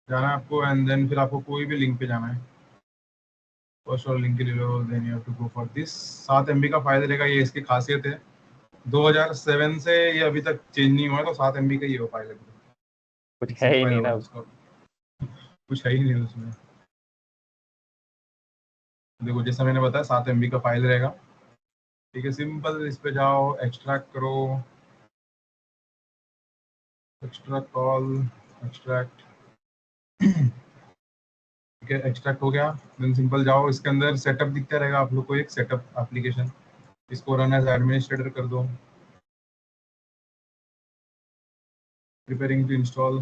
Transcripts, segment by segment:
जाना है आपको एंड देन फिर आपको कोई भी लिंक पे जाना है, फर्स्ट और लिंक ले लो, then you have to go for this. 7 MB का फाइल रहेगा, ये इसकी खासियत है। 2007 से ये अभी तक चेंज नहीं हुआ है, तो 7 MB का ही वो फाइल है, कुछ है zip ही फाइल नहीं होगा ना। उसका, कुछ है ही नहीं उसमें। देखो जैसा मैंने बताया 7 MB का फाइल रहेगा, ठीक है। सिंपल इस पे जाओ, एक्सट्रैक्ट करो, एक्सट्रैक्ट कॉल, एक्सट्रैक्ट, ठीक है, एक्सट्रैक्ट हो गया। देन सिंपल जाओ, इसके अंदर सेटअप दिखता रहेगा आप लोग को, एक सेटअप एप्लीकेशन, इसको रन एज एडमिनिस्ट्रेटर कर दो, preparing to install.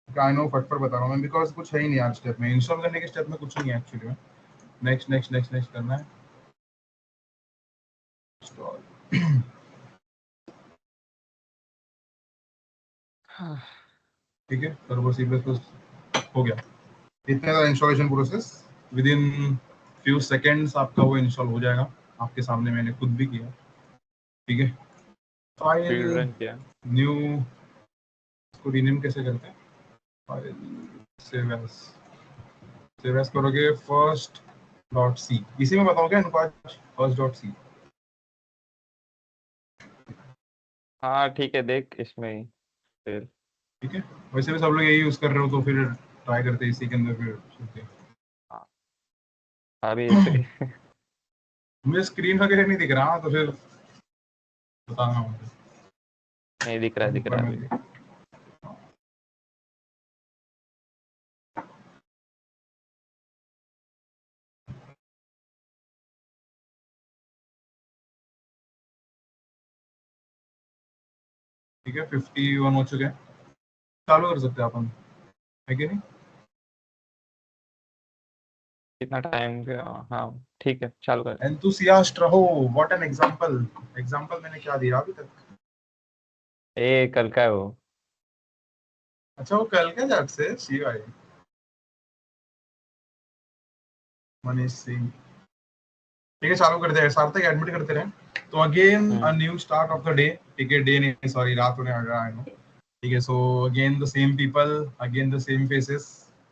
I know फटफट बता रहा हूँ मैं, बिकॉज कुछ है ही नहीं यार स्टेप में, इंस्टॉल करने के स्टेप में कुछ नहीं है एक्चुअली में। नेक्स्ट नेक्स्ट नेक्स्ट नेक्स्ट करना है, इंस्टॉल, ठीक है। टर्बो सी प्लस प्लस हो गया। इतना था installation process, with in few seconds आपका वो इंस्टॉल हो जाएगा। आपके सामने मैंने खुद भी किया, ठीक है। फाइल स्पीड रन किया। न्यू, इसको रीनेम कैसे करते हैं, फाइल सेव एज करोगे फर्स्ट डॉट सी, इसी में बताओ क्या इनको आज, फर्स्ट डॉट सी, हाँ ठीक है, देख इसमें ही फिर। ठीक है। वैसे भी सब लोग यही यूज कर रहे हो, तो फिर ट्राई करते हैं इसी के अंदर फिर चलते हैं। हाँ, अभी इसे मुझे स्क्रीन वगैरह नहीं दिख रहा, तो फिर बताना मुझे नहीं दिख रहा है, दिख ऊपर रहा है में अभी। दिख, ठीक है। 51 हो चुके हैं, चालू कर सकते हैं अपन, है कि नहीं। कितना टाइम? हाँ ठीक है, चालू कर। एंथुसियास्ट रहो, व्हाट एन एग्जांपल, एग्जांपल मैंने क्या दिया अभी तक। ए कल का है वो। अच्छा वो कल के जट से सी भाई, मनीष सिंह, ठीक है। चालू करते हैं, सार्थक एडमिट करते रहे। तो again a hmm. New start of the day, ठीक है। डे नहीं सॉरी, रात होने आ गया, आई नो, ठीक है। So again the same people, again the same faces,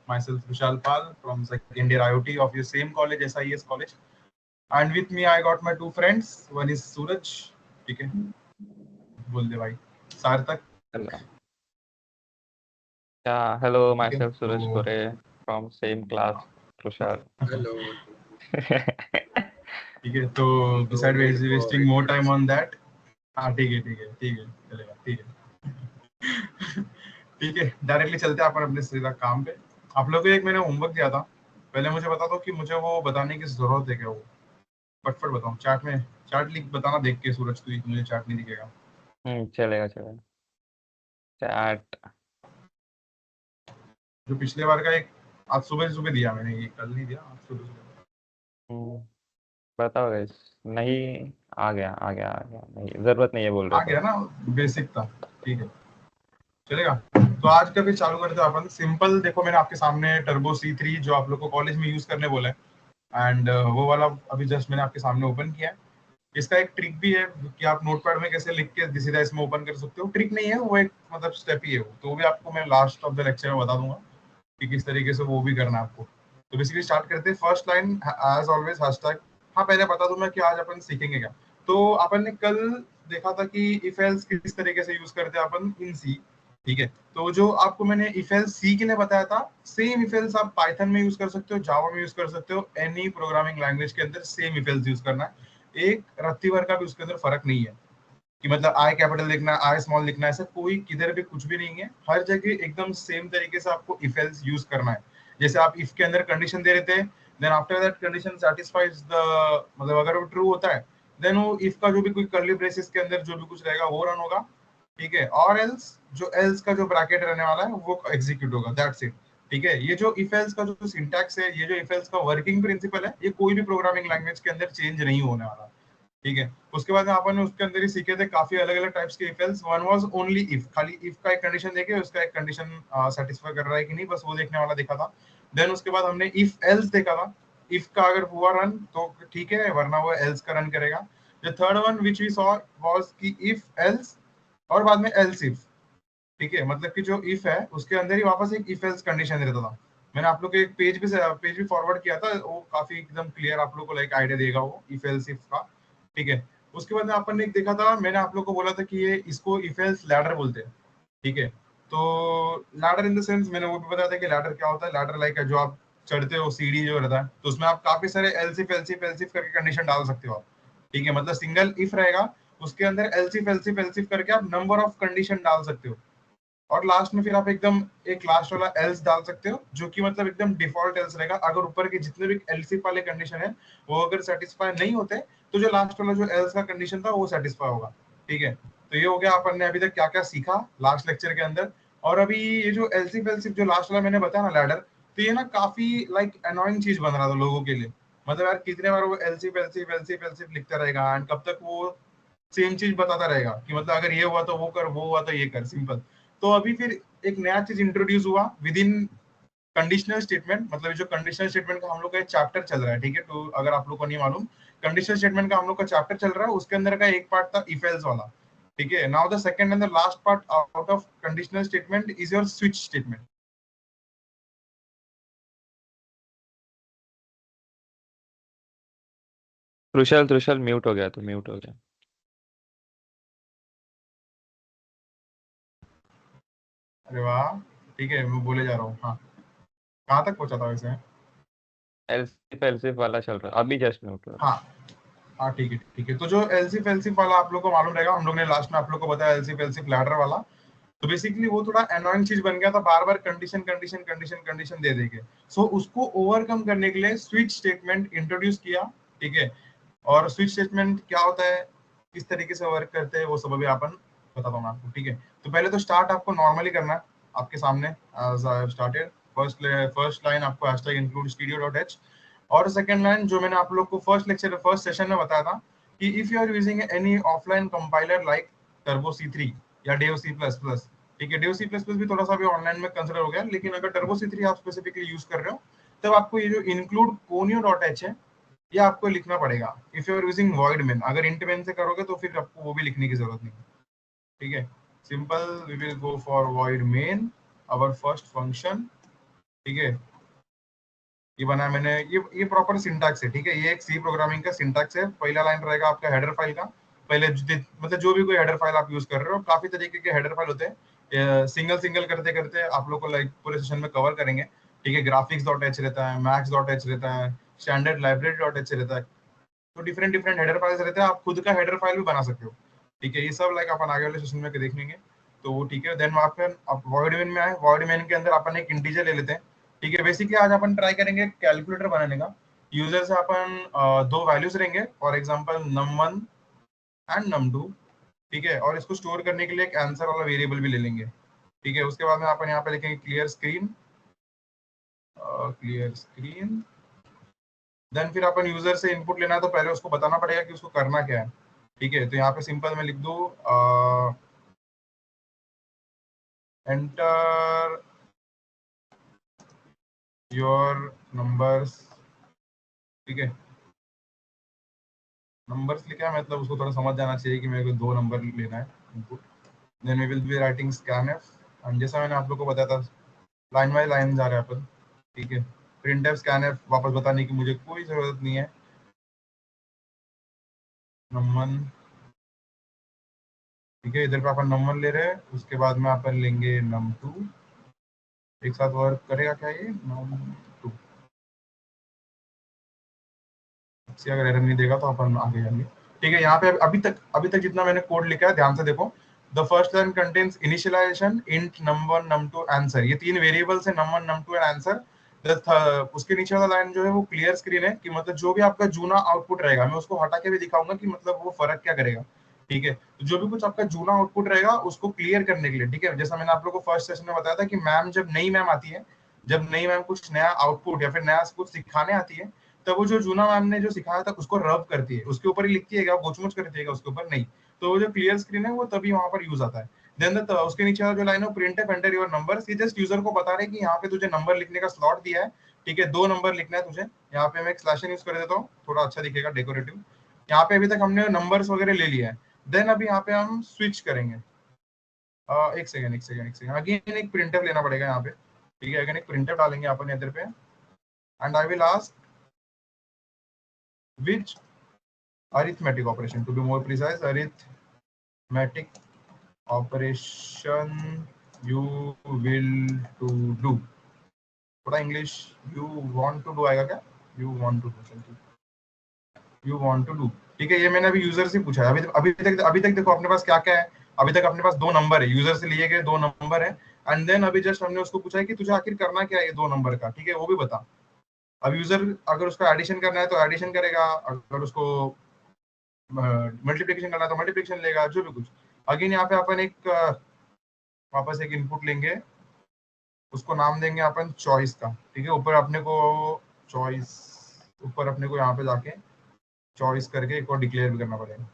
myself Vishal Pal from second year IoT of your same college, SIES college, and with me I got my 2 friends, one is Suraj, ठीक है। बोल दे भाई, सार्थक, hello. Hello, माई ठीक है। Self Suraj तो Gore from same class, Tushar. Hello. ठीक है, तो तो besides wait for wasting more time introduction. On that, हाँ ठीक है ठीक है ठीक है, चलेगा, ठीक है। ठीक है, डायरेक्टली चलते हैं अपन अपने सीधा काम पे। आप लोगों को एक मैंने होमवर्क दिया था, पहले मुझे बता दो कि मुझे वो बताने की जरूरत है क्या, वो फटफट बताओ चैट में, चैट लिख बताना देख के सूरज, तू मुझे चैट नहीं दिखेगा। चलेगा चलेगा। चैट। जो पिछले बार का एक, आज सुबह सुबह दिया मैंने, ये कल नहीं दिया, आज सुबह सुबह बताओ guys। नहीं, आ गया आ गया आ गया, नहीं जरूरत नहीं है बोल रहे आ तो। गया ना, बेसिक था, ठीक है, चलेगा। तो आज का भी चालू करते हैं अपन सिंपल। देखो मैंने आपके सामने टर्बो C3 जो आप लोग को कॉलेज में यूज करने बोला है, एंड वो वाला अभी जस्ट मैंने आपके सामने ओपन किया है। इसका एक ट्रिक भी है कि आप नोटपैड में कैसे लिख के सीधा इसमें ओपन कर सकते हो, ट्रिक नहीं है वो, एक मतलब स्टेप ही है वो, तो वो भी आपको मैं लास्ट ऑफ द लेक्चर में बता दूंगा कि किस तरीके से वो भी करना है आपको। तो बेसिकली स्टार्ट करते हैं, first line as always hashtag. हाँ पहले बता दूं मैं कि आज अपन सीखेंगे क्या। तो अपन ने कल देखा था कि इफ एल्स किस तरीके से यूज करते हैं अपन इन सी, ठीक है। तो जो आपको मैंने इफ एल्स सी के लिए बताया था, सेम इफ एल्स आप पाइथन में यूज कर सकते हो, जावा में यूज कर सकते हो, एनी प्रोग्रामिंग लैंग्वेज के अंदर सेम इफ एल्स यूज करना है। एक रत्ती भर का भी उसके अंदर फर्क नहीं है कि मतलब आई कैपिटल लिखना है, आई स्मॉल लिखना है, ऐसा कोई किधर भी कुछ भी नहीं है। हर जगह एकदम सेम तरीके से आपको इफ एल्स यूज करना है। जैसे आप इफ के अंदर कंडीशन दे रहे थे, then after that condition satisfies the, मतलब अगर वो ट्रू होता है, देन वो इफ का जो भी कोई कर्ली ब्रेसेस के अंदर जो भी कुछ रहेगा वो रन होगा, ठीक है। और एल्स, जो एल्स का जो ब्रैकेट रहने वाला है वो एग्जीक्यूट होगा, दैट्स इट, ठीक है। ये जो इफ एल्स का जो सिंटैक्स है, ये जो इफ एल्स का वर्किंग प्रिंसिपल है, ये कोई भी प्रोग्रामिंग लैंग्वेज के अंदर चेंज नहीं होने वाला, ठीक है। उसके बाद में अपन ने उसके अंदर ही सीखे थे काफी अलग अलग टाइप्स के if else. One was only if, खाली इफ का एक कंडीशन देके उसका एक कंडीशन सेटिस्फाई कर रहा है कि नहीं, बस वो देखने वाला देखा था। देन उसके बाद हमने इफ एल्स देखा था, इफ का अगर हुआ रन तो ठीक है, वरना वो एल्स का रन करेगा। The third one which we saw was कि इफ एल्स, और बाद में एल्स इफ, ठीक है, मतलब कि जो इफ है उसके अंदर ही वापस एक इफ एल्स कंडीशन रहता था। मैंने आप लोग को एक पेज भी फॉरवर्ड किया था, वो काफी एकदम क्लियर आप लोग को लाइक आइडिया देगा वो इफ एल्स इफ का। ठीक है, उसके बाद में अपन ने एक देखा था, मैंने आप लोग को बोला था कि ये इसको इफ एल्स लैडर बोलते हैं। ठीक है, तो लैडर इन द सेंस मैंने वो भी बताया था कि लैडर क्या होता है। लैडर लाइक जो आप चढ़ते हो सीढ़ी जो रहता है, तो उसमें आप काफी सारे एल्सिफ एल्सिफ एल्सिफ करके कंडीशन डाल सकते हो आप। ठीक है, मतलब सिंगल इफ रहेगा, उसके अंदर एल्सिफ एल्सिफ एल्सिफ करके आप नंबर ऑफ कंडीशन डाल सकते हो, और लास्ट में फिर आप एकदम एक लास्ट वाला एल्स डाल सकते हो, जो कि मतलब एकदम डिफॉल्ट एल्स रहेगा। अगर ऊपर के जितने भी एल्सिफ वाले कंडीशन है वो अगर सेटिस्फाई नहीं होते, तो जो लास्ट वाला जो एल्स का कंडीशन था वो सेटिस्फाई होगा। ठीक है, तो ये हो गया अपन ने अभी तक क्या क्या सीखा लास्ट लेक्चर के अंदर। और अभी ये जो एल्सिफ एल्सिफ जो लास्ट वाला मैंने बताया ना लैडर, तो ये ना काफी लाइक अनोइंग चीज बन रहा था लोगों के लिए। मतलब यार कितने बार वो एल्सिफ एल्सिफ एल्सिफ एल्सिफ लिखता रहेगा, एंड कब तक वो सेम चीज बताता रहेगा कि मतलब अगर ये हुआ तो वो कर, वो हुआ तो ये कर, सिंपल। तो अभी फिर एक नया चीज इंट्रोड्यूस हुआ विद इन कंडीशनल स्टेटमेंट। मतलब जो कंडीशनल स्टेटमेंट का हम लोग का चैप्टर चल रहा है, ठीक है, तो अगर आप लोग को नहीं मालूम, कंडीशनल स्टेटमेंट का हम लोग का चैप्टर चल रहा है, उसके अंदर का एक पार्ट था इफ एल्स वाला। ठीक है, now the second and the last part out of conditional statement is your switch statement. Trushal Trushal mute हो गया, तो म्यूट हो गया। अरे वाह, ठीक है, मैं बोले जा रहा हूँ। हाँ, कहाँ तक पहुंचा था वैसे? एलसीफ एलसीफ वाला चल रहा है, अभी जस्ट म्यूट हुआ। हाँ हाँ, ठीक है ठीक है। तो जो एलसीफ एलसीफ वाला आप लोग को मालूम रहेगा, हम लोग ने लास्ट में आप लोग को बताया एलसीफ एलसीफ लैडर वाला। तो बेसिकली वो थोड़ा एनोइंग चीज बन गया था, बार बार कंडीशन कंडीशन कंडीशन कंडीशन दे देके। सो उसको ओवरकम करने के लिए स्विच स्टेटमेंट इंट्रोड्यूस किया। ठीक है, और स्विच स्टेटमेंट क्या होता है, किस तरीके से वर्क करते हैं, वो सब अभी अपन बताता हूँ आपको। ठीक है, तो पहले तो स्टार्ट आपको नॉर्मली करना है आपके सामने as I started. First line आपको हैशटैग इंक्लूड studio.h, और सेकंड लाइन जो मैंने आप लोग को फर्स्ट सेशन में बताया था कि if you are using any offline compiler like turbo C3 या डेव C++। ठीक है, डेव C++ भी थोड़ा सा भी ऑनलाइन में कंसिडर हो गया, लेकिन अगर टर्बो C3 आप स्पेसिफिकली यूज कर रहे हो, तब आपको ये जो इंक्लूड conio.h है, ये आपको लिखना पड़ेगा। If you are using void main, अगर int main से करोगे तो फिर आपको वो भी लिखने की जरूरत नहीं। ठीक है, simple we will go for void main, our first function. ठीक है, ये बना है मैंने, ये प्रॉपर सिंटैक्स है। ठीक है, ये एक सी प्रोग्रामिंग का सिंटैक्स है। पहला लाइन रहेगा आपका हेडर फाइल का। पहले मतलब जो भी कोई हेडर फाइल आप यूज कर रहे हो, काफी तरीके के हेडर फाइल होते हैं, सिंगल सिंगल करते करते आप लोग को लाइक पूरे सेशन में कवर करेंगे। ठीक है, ग्राफिक्स डॉट एच रहता है, मैक्स डॉट एच रहता है, स्टैंडर्ड लाइब्रेरी डॉट एच रहता है। तो डिफरेंट डिफरेंट हेडर फाइल्स रहते हैं, आप खुद का हेडर फाइल भी बना सकते हो। ठीक है, ये सब लाइक अपन आगे वाले सेशन में देख लेंगे। तो वो ठीक है, देन वहाँ पे आप वॉइड मेन में आए। वॉइड मेन के अंदर अपन एक इंटीजर ले लेते हैं। ठीक है, बेसिकली आज अपन ट्राई करेंगे कैलकुलेटर बनाने का। यूजर से अपन दो वैल्यूज लेंगे, for example num1 and num2। ठीक है, और इसको स्टोर करने के लिए एक आंसर वाला वेरिएबल भी ले लेंगे। ठीक है, उसके बाद में अपन यहाँ पे लिखेंगे clear screen, clear screen. Then फिर अपन यूजर से इनपुट लेना है, तो पहले उसको बताना पड़ेगा कि उसको करना क्या है। ठीक है, तो यहाँ पे सिंपल मैं लिख दूँ एंटर योर नंबर्स। ठीक है, नंबर्स लिखा है, मतलब उसको थोड़ा समझ जाना चाहिए कि मेरे को दो नंबर लेना है input. Then we will be writing scanf, and जैसा मैंने आप लोग को बताया था लाइन बाय लाइन जा रहे हैं अपन। ठीक है, printf scanf वापस बताने की मुझे कोई जरूरत नहीं है। नंबर, ठीक है, इधर पे अपन नंबर ले रहे हैं, उसके बाद में अपन लेंगे num2। एक साथ वर्क करेगा क्या ये num2? से अगर एरर नहीं देगा तो अपन आगे जाएंगे। ठीक है, यहाँ पे अभी तक जितना मैंने कोड लिखा है ध्यान से देखो। The first line contains initialization int num1 num2 answer, ये तीन वेरिएबल्स है num1 num2 एंड आंसर। उसके नीचे वाला लाइन जो है वो क्लियर स्क्रीन है, कि मतलब जो भी आपका जूना आउटपुट रहेगा, मैं उसको हटा के भी दिखाऊंगा कि मतलब वो फर्क क्या करेगा। ठीक है, तो जो भी कुछ आपका जूना आउटपुट रहेगा उसको क्लियर करने के लिए, ठीक है, जैसा मैंने आप लोग को फर्स्ट सेशन में बताया था कि मैम जब नई मैम आती है, जब नई मैम कुछ नया आउटपुट या फिर नया कुछ सिखाने आती है, तब वो जो जूना मैम ने जो सिखाया था उसको रब करती है, उसके ऊपर ही लिखती है, क्या गोचमुच करती है उसके ऊपर नहीं। तो वो जो क्लियर स्क्रीन है वो तभी वहां पर यूज आता है। देन उसके नीचे वाला जो लाइन है प्रिंटफ एंटर योर नंबर्स, ये जस्ट यूजर को बता रहे कि यहाँ पे तुझे नंबर लिखने का स्लॉट दिया है। ठीक है, दो नंबर लिखना है तुझे। यहाँ पे मैं एक स्लैश यूज कर देता हूँ, थोड़ा अच्छा दिखेगा डेकोरेटिव। यहाँ पे अभी तक हमने नंबर्स वगैरह ले लिया है। देन अभी यहाँ पे हम स्विच करेंगे। एक सेकंड अगेन एक प्रिंटफ लेना पड़ेगा यहाँ पे, ठीक है। अगेन एक प्रिंटफ डालेंगे अपन इधर पे, and I will ask which arithmetic operation, to be more precise, arithmetic operation you will to do. थोड़ा English, you want to do आएगा क्या? You want to do, you want to do, ठीक है। ये मैंने अभी यूजर से पूछा है। अभी तक देखो अपने पास क्या क्या है। अभी तक अपने पास दो नंबर है, यूजर से लिए गए दो नंबर है, एंड देन अभी जस्ट हमने उसको पूछा है कि तुझे आखिर करना क्या है ये दो नंबर का, ठीक है, वो भी बता। अब यूजर अगर उसको एडिशन करना है तो एडिशन करेगा, अगर उसको मल्टीप्लिकेशन करना है तो मल्टीप्लिकेशन लेगा, जो भी कुछ। अगेन यहाँ पे अपन एक वापस एक इनपुट लेंगे, उसको नाम देंगे अपन चॉइस का, ठीक है। ऊपर अपने को चॉइस, ऊपर अपने को यहाँ पे जाके चॉइस करके एक और डिक्लेयर भी करना पड़ेगा,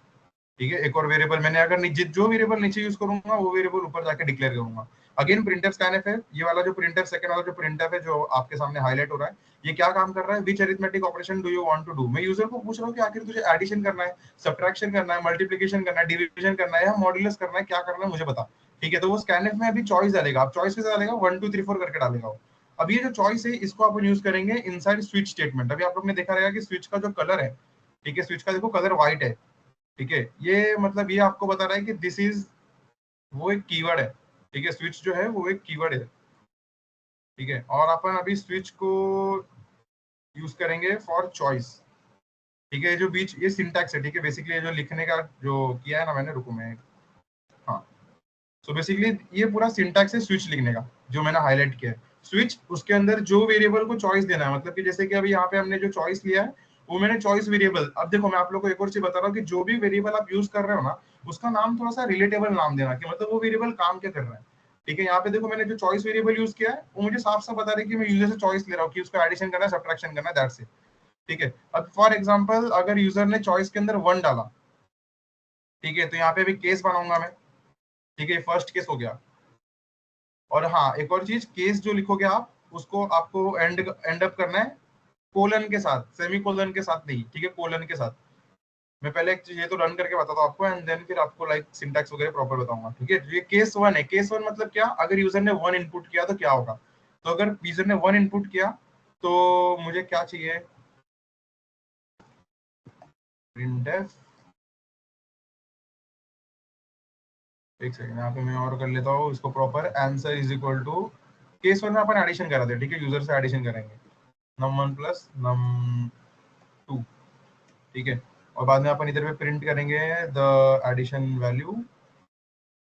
ठीक है। एक और वेरिएबल मैंने अगर जो वेरिएबल नीचे यूज करूंगा वो वेरिएबल ऊपर जाके डिक्लेयर करूंगा। अगेन प्रिंटफ स्कैनफ है, ये वाला जो प्रिंटफ सेकंड वाला जो प्रिंटफ है जो आपके सामने हाईलाइट हो रहा है, ये क्या काम कर रहा है? Which arithmetic operation do you want to do. मैं यूजर को पूछ रहा हूँ कि आखिर तुझे एडिशन करना है, सब्ट्रैक्शन करना है, मल्टीप्लिकेशन करना है, डिवीजन करना है या मॉड्यूलस करना है, क्या करना है मुझे बता, ठीक है। तो वो स्कैनफ में अभी चॉइस डालेगा, आप चॉइस कैसे डालेगा? 1 2 3 4 करके डालेगा। अब ये जो चॉइस है इसको अपन यूज करेंगे इनसाइड स्विच स्टेटमेंट। अभी आप लोग ने देखा रहेगा कि स्विच का जो कलर है, ठीक है, स्विच का देखो कलर व्हाइट है, ठीक है। ये मतलब ये आपको बता रहा है कि दिस इज, वो एक कीवर्ड है, ठीक है। स्विच जो है वो एक कीवर्ड है, ठीक है। और अपन अभी स्विच को यूज करेंगे फॉर चॉइस, ठीक है। जो बीच ये सिंटैक्स है, ठीक है। बेसिकली जो लिखने का जो किया है ना मैंने, रुको मैं, हाँ। सो बेसिकली ये पूरा सिंटैक्स है स्विच लिखने का, जो मैंने हाईलाइट किया है। स्विच, उसके अंदर जो वेरिएबल को चॉइस देना है, मतलब कि जैसे कि अभी यहाँ पे हमने जो चॉइस लिया है वो मैंने चॉइस वेरिएबल। अब देखो मैं आप लोग को एक और चीज बता रहा हूँ कि जो भी वेरिएबल आप यूज कर रहे हो ना, उसका नाम थोड़ा सा रिलेटेबल नाम देना, कि मतलब वो वेरिएबल काम क्या कर रहा है, ठीक है। यहाँ पे देखो मैंने जो चॉइस वेरिएबल यूज किया है वो मुझे साफ साफ बता रही है कि मैं यूजर से चॉइस ले रहा हूँ कि उसको एडिशन करना है, सब्ट्रैक्शन करना है, दैट्स इट, ठीक है। अब फॉर एग्जांपल अगर यूजर ने चॉइस के अंदर 1 डाला, ठीक है, तो यहाँ पे अभी केस बनाऊंगा मैं, ठीक है। फर्स्ट केस हो गया। और हाँ, एक और चीज, केस जो लिखोगे आप उसको आपको एंड अप करना है कोलन के साथ, सेमी कोलन के साथ नहीं, ठीक है, कोलन के साथ। मैं पहले एक चीज ये तो रन करके बताता हूँ आपको, एंड देन फिर आपको लाइक सिंटैक्स वगैरह प्रॉपर बताऊंगा, ठीक है। ये केस 1 है। केस 1 मतलब क्या? अगर यूजर ने 1 इनपुट किया तो क्या होगा? तो अगर यूजर ने 1 इनपुट किया तो मुझे क्या चाहिए? प्रिंटफ, एक सेकंड यहाँ पे मैं और कर लेता हूँ इसको proper. Answer is equal to, case 1 में अपन एडिशन कराते हैं, ठीक है, यूजर से एडिशन करेंगे, num1 प्लस num2, ठीक है। और बाद में अपन इधर पे प्रिंट करेंगे द एडिशन वैल्यू,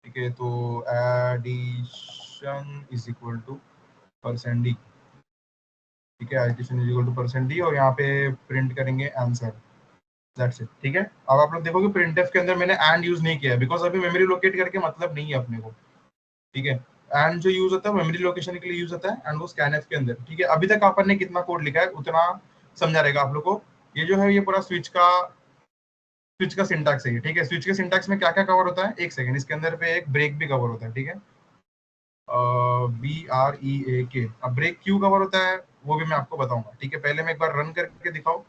ठीक है। तो addition is equal to %d, ठीक है, addition is equal to %d, और यहाँ पे प्रिंट करेंगे आंसर, दैट्स इट, ठीक है। अब आप लोग देखो कि प्रिंटफ के अंदर मैंने एंड यूज नहीं किया है, बिकॉज अभी मेमोरी लोकेट करके मतलब नहीं है अपने को, ठीक है। एंड जो यूज होता है मेमोरी लोकेशन के लिए यूज होता है, एंड वो स्कैनफ के अंदर, ठीक है। अभी तक अपन ने कितना कोड लिखा है उतना समझा रहेगा आप लोग को। ये जो है ये पूरा स्विच का सिंटैक्स है, ठीक है। स्विच के सिंटैक्स में क्या क्या कवर होता है, एक सेकंड, इसके अंदर पे एक ब्रेक भी कवर होता है, ठीक है, BREAK। अब ब्रेक क्यों कवर होता है वो भी मैं आपको बताऊंगा, ठीक है। पहले मैं एक बार रन करके दिखाऊं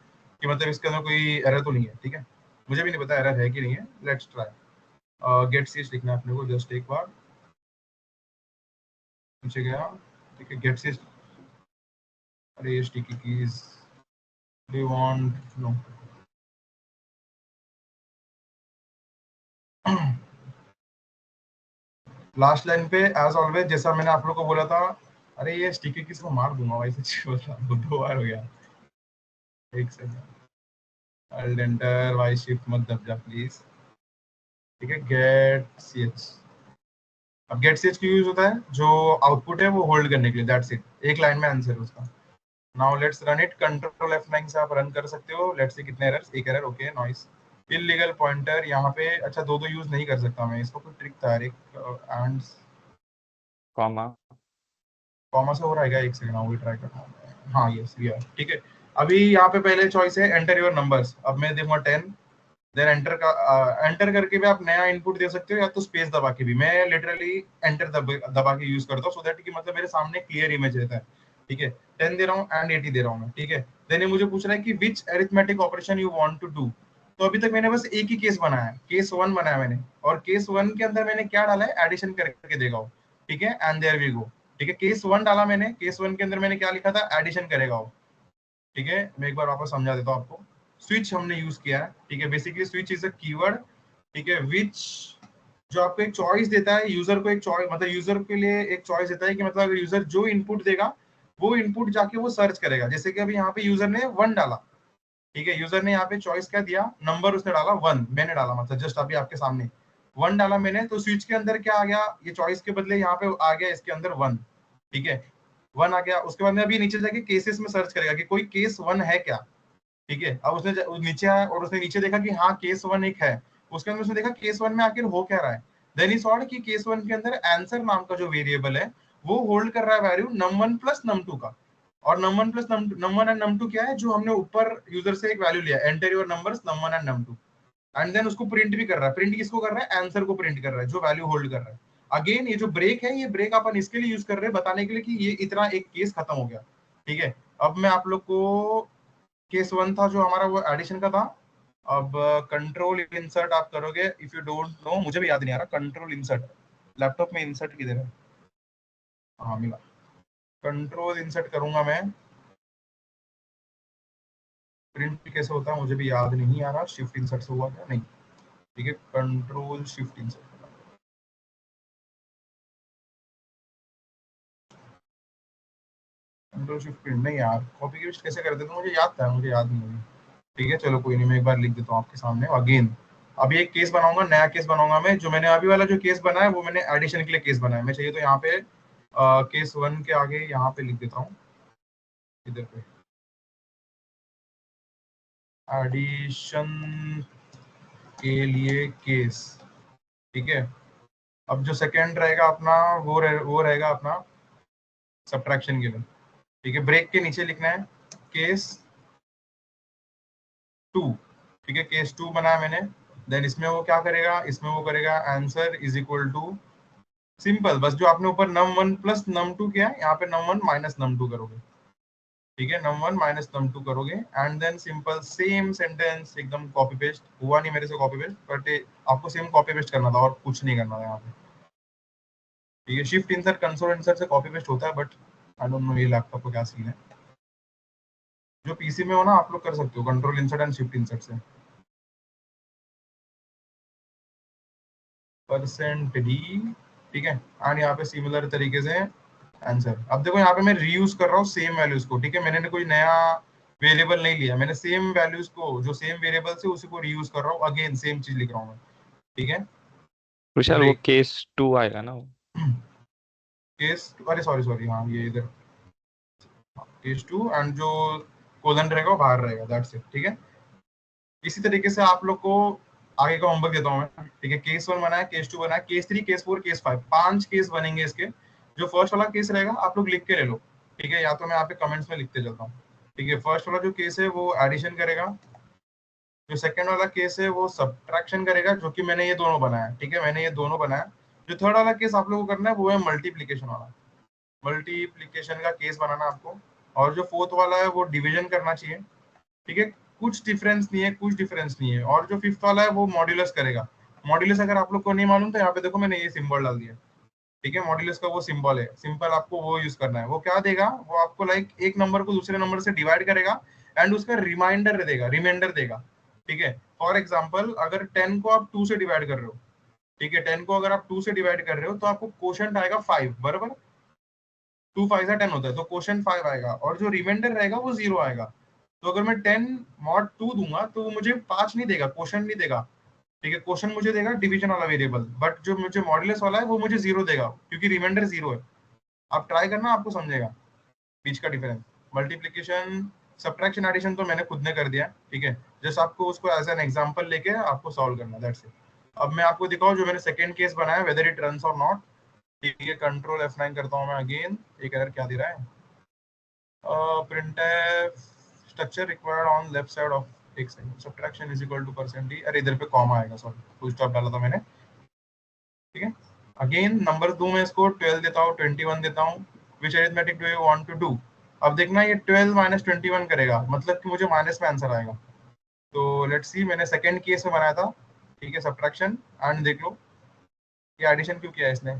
कि मतलब इसके अंदर कोई एरर तो नहीं है, ठीक है। मुझे भी नहीं पता एरर है कि नहीं है, लेट्स ट्राई। गेट सीज लिखना है अपने को, जस्ट एक बार नीचे गया, ठीक है, गेट सीज, अरे sticky keys, do want no last line पे एज ऑलवेज, जैसा मैंने आप लोग को बोला था। अरे ये स्टिकी कीज को मार दूंगा भाई, सच्ची बोल रहा हूं, 2 बार हो गया। एक second, alt enter, Y shift मत दब जा प्लीज, ठीक है। गेट सीएच, अब गेट सीएच क्यों यूज होता है? जो आउटपुट है वो होल्ड करने के लिए, दैट्स इट, एक लाइन में आंसर है उसका। Now let's run it, control F9 से आप रन कर सकते हो। लेट्स सी कितने एरर्स, एक error, okay, noise, illegal pointer यहाँ पे। अच्छा, दो यूज नहीं कर सकता मैं इसको, कोई ट्रिक था, एक एंड कॉमा। कॉमा से हो रहा है क्या? एक सेकंड, वो भी ट्राई करता हूँ। हाँ यस वी आर, ठीक है। अभी यहाँ पे पहले चॉइस है एंटर योर नंबर्स, अब मैं देखूंगा 10, देन एंटर का एंटर करके भी आप नया इनपुट दे सकते हो, या तो स्पेस दबा के भी। मैं लिटरली एंटर दबा के यूज करता हूँ, सो दैट कि मतलब मेरे सामने क्लियर इमेज रहता है, ठीक है। 10 दे रहा हूँ एंड 80 दे रहा हूँ मैं, ठीक है। देन ये मुझे पूछ रहा है कि which arithmetic operation you want to do, तो अभी तक मैंने बस एक ही केस बनाया है, केस 1 बनाया मैंने, और केस 1 के अंदर मैंने क्या डाला है, एडिशन करके देगा, ठीक है, एंड देयर वी गो, ठीक है। केस 1 डाला मैंने, केस 1 के अंदर मैंने क्या लिखा था, एडिशन करेगा, ठीक है। मैं एक बार वापस समझा देता हूँ आपको। स्विच हमने यूज किया है, ठीक है। Basically switch is a keyword, ठीक है, विच जो आपको एक चॉइस देता है, यूजर को एक चॉइस, मतलब यूजर के लिए एक चॉइस देता है कि मतलब अगर यूजर जो इनपुट देगा वो इनपुट जाके वो सर्च करेगा। जैसे कि अभी यहाँ पे यूजर ने 1 डाला, ठीक है, यूजर ने यहाँ पे चॉइस क्या दिया, नंबर उसने डाला 1, मैंने डाला, मतलब जस्ट अभी आपके सामने 1 डाला मैंने, तो स्विच के अंदर क्या आ गया, ये चॉइस के बदले यहाँ पे आ गया इसके अंदर 1, ठीक है, 1 आ गया। उसके बाद में अभी नीचे जाके केसेस में सर्च करेगा कि कोई केस 1 है क्या, ठीक है। अब उसने नीचे आया और उसने नीचे देखा कि हाँ केस 1 एक है, उसके अंदर उसने देखा केस 1 में आखिर हो क्या रहा है। देन ही सॉ कि केस 1 के अंदर आंसर नाम का जो वेरिएबल है वो होल्ड कर रहा है वैल्यू num1 प्लस num2 का, और num1 plus num1 and num2 क्या है, जो हमने ऊपर यूजर से एक वैल्यू लिया, enter your numbers num1 and num2, and then उसको प्रिंट भी कर रहा है। प्रिंट किसको कर रहा है, आंसर को प्रिंट कर रहा है जो वैल्यू होल्ड कर रहा है। अगेन ये जो ब्रेक है, ये ब्रेक अपन इसके लिए यूज कर रहे हैं, बताने के लिए कि ये इतना एक केस खत्म हो गया, ठीक है। अब मैं आप लोग को, केस 1 था जो हमारा वो एडिशन का था। अब कंट्रोल इंसर्ट आप करोगे, इफ यू डोंट नो, मुझे भी याद नहीं आ रहा, कंट्रोल इंसर्ट लैपटॉप में इंसर्ट किधर है, हाँ मिला, कंट्रोल इंसर्ट करूंगा मैं, प्रिंट कैसे होता है मुझे भी याद नहीं आ रहा, शिफ्ट इंसर्ट से हुआ क्या, नहीं, ठीक है, control shift insert, control shift print नहीं यार, कॉपी पेस्ट कैसे करते थे, मुझे याद था, मुझे याद नहीं है, ठीक है। चलो कोई नहीं, मैं एक बार लिख देता हूँ आपके सामने अगेन। अभी एक केस बनाऊंगा, नया केस बनाऊंगा मैं, जो मैंने अभी वाला जो केस बनाया है वो मैंने एडिशन के लिए केस बनाया है। मैं चाहिए तो यहाँ पे केस 1 के आगे यहाँ पे लिख देता हूँ, इधर पे एडिशन के लिए केस, ठीक है। अब जो सेकंड रहेगा अपना वो रहेगा अपना सब्ट्रैक्शन के लिए, ठीक है। ब्रेक के नीचे लिखना है केस 2, ठीक है, केस 2 बनाया मैंने। देन इसमें वो क्या करेगा, इसमें वो करेगा answer is equal to, simple, बस जो आपने ऊपर num1 प्लस num2 किया है, यहाँ पे num1 माइनस num2 करोगे, ठीक है, num1 माइनस num2 करोगे, and then simple same sentence एकदम कॉपी पेस्ट, हुआ नहीं मेरे से कॉपी पेस्ट, बट आपको सेम कॉपी पेस्ट करना था और कुछ नहीं करना था यहाँ पे, ठीक है। शिफ्ट इंसर्ट कंसोल इंसर्ट से कॉपी पेस्ट होता है, बट आई डोंट नो ये लैपटॉप को क्या सीन है। जो पीसी में हो ना आप लोग कर सकते हो control insert and shift insert से। %d, ठीक है, एंड यहाँ पे सिमिलर तरीके से आंसर। अब देखो यहाँ पे मैं रीयूज कर रहा हूँ सेम वैल्यूज को, ठीक है, मैंने कोई नया वेरिएबल नहीं लिया, मैंने सेम वैल्यूज को, जो सेम वेरिएबल से उसी को रीयूज कर रहा हूँ, अगेन सेम चीज लिख रहा हूँ मैं, ठीक है। विशाल वो ब्रेक केस 2 आएगा ना वो। केस, अरे सॉरी सॉरी, हाँ ये इधर केस 2, एंड जो कोलन रहेगा वो बाहर रहेगा, दैट्स इट, ठीक है। इसी तरीके से आप लोग को आगे का होमवर्क देता हूँ मैं, ठीक है। केस 1 बनाया, केस 2 बनाया, केस 3, केस 4, केस 5, 5 केस बनेंगे इसके। जो फर्स्ट वाला केस रहेगा आप लोग लिख के ले लो, ठीक है, या तो मैं यहाँ पे कमेंट्स में लिखते चलता हूँ, ठीक है। फर्स्ट वाला जो केस है वो एडिशन करेगा, जो सेकंड वाला केस है वो सब्ट्रैक्शन करेगा, जो कि मैंने ये दोनों बनाया, ठीक है, मैंने ये दोनों बनाया। जो थर्ड वाला केस आप लोगों को करना है वो है मल्टीप्लीकेशन वाला, मल्टीप्लीकेशन का केस बनाना आपको। और जो फोर्थ वाला है वो डिवीजन करना चाहिए, ठीक है, कुछ डिफरेंस नहीं है, कुछ डिफरेंस नहीं है। और जो फिफ्थ वाला है वो मॉड्यूलस करेगा। मॉड्यूलस अगर आप लोग को नहीं मालूम तो यहाँ पे देखो मैंने ये सिंबल डाल दिया, ठीक है, मॉड्यूलस का वो सिंबल है, सिंपल आपको वो यूज करना है। वो क्या देगा, वो आपको लाइक एक नंबर को दूसरे नंबर से डिवाइड करेगा एंड उसका रिमाइंडर देगा, ठीक है। फॉर एग्जाम्पल अगर 10 को आप 2 से डिवाइड कर रहे हो, ठीक है, 10 को अगर आप 2 से डिवाइड कर रहे हो तो आपको क्वोशंट आएगा 5, बराबर, 2 5 10 होता है, तो क्वोशंट 5 आएगा, और जो रिमाइंडर रहेगा वो 0 आएगा। तो अगर मैं 10 mod 2 दूंगा तो वो मुझे 5 नहीं देगा, क्वोशंट नहीं देगा, ठीक है, क्वेश्चन मुझे देगा डिवीजन वाला वेरिएबल, बट जो मुझे मॉड्यूलस वाला है वो मुझे 0 देगा, क्योंकि रिमाइंडर 0 है। आप ट्राई करना, आपको समझेगा बीच का डिफरेंस। मल्टीप्लीकेशन, सब्ट्रैक्शन, एडिशन तो मैंने खुद ने कर दिया, ठीक है, जस्ट आपको उसको एज एन एग्जांपल लेके आपको सॉल्व करना, दैट्स इट। अब मैं आपको दिखाऊं जो मैंने सेकंड केस बनाया, वेदर इट रन्स और नॉट, ठीक है। कंट्रोल F9 करता हूं मैं अगेन, एक एरर क्या दे रहा है, printf structure required on left side of एक second, subtraction is equal to %d, अरे इधर पे कॉमा आएगा, सॉरी फुल स्टॉप डाला था मैंने, ठीक है। अगेन नंबर दूं मैं इसको, 12 देता हूँ, 21 देता हूँ, which arithmetic do you want to do. अब देखना ये 12 माइनस 21 करेगा, मतलब कि मुझे माइनस में आंसर आएगा, तो लेट्स सी, मैंने सेकंड केस में बनाया था, ठीक है, सब्ट्रैक्शन, एंड देख लो ये एडिशन क्यों किया है इसने।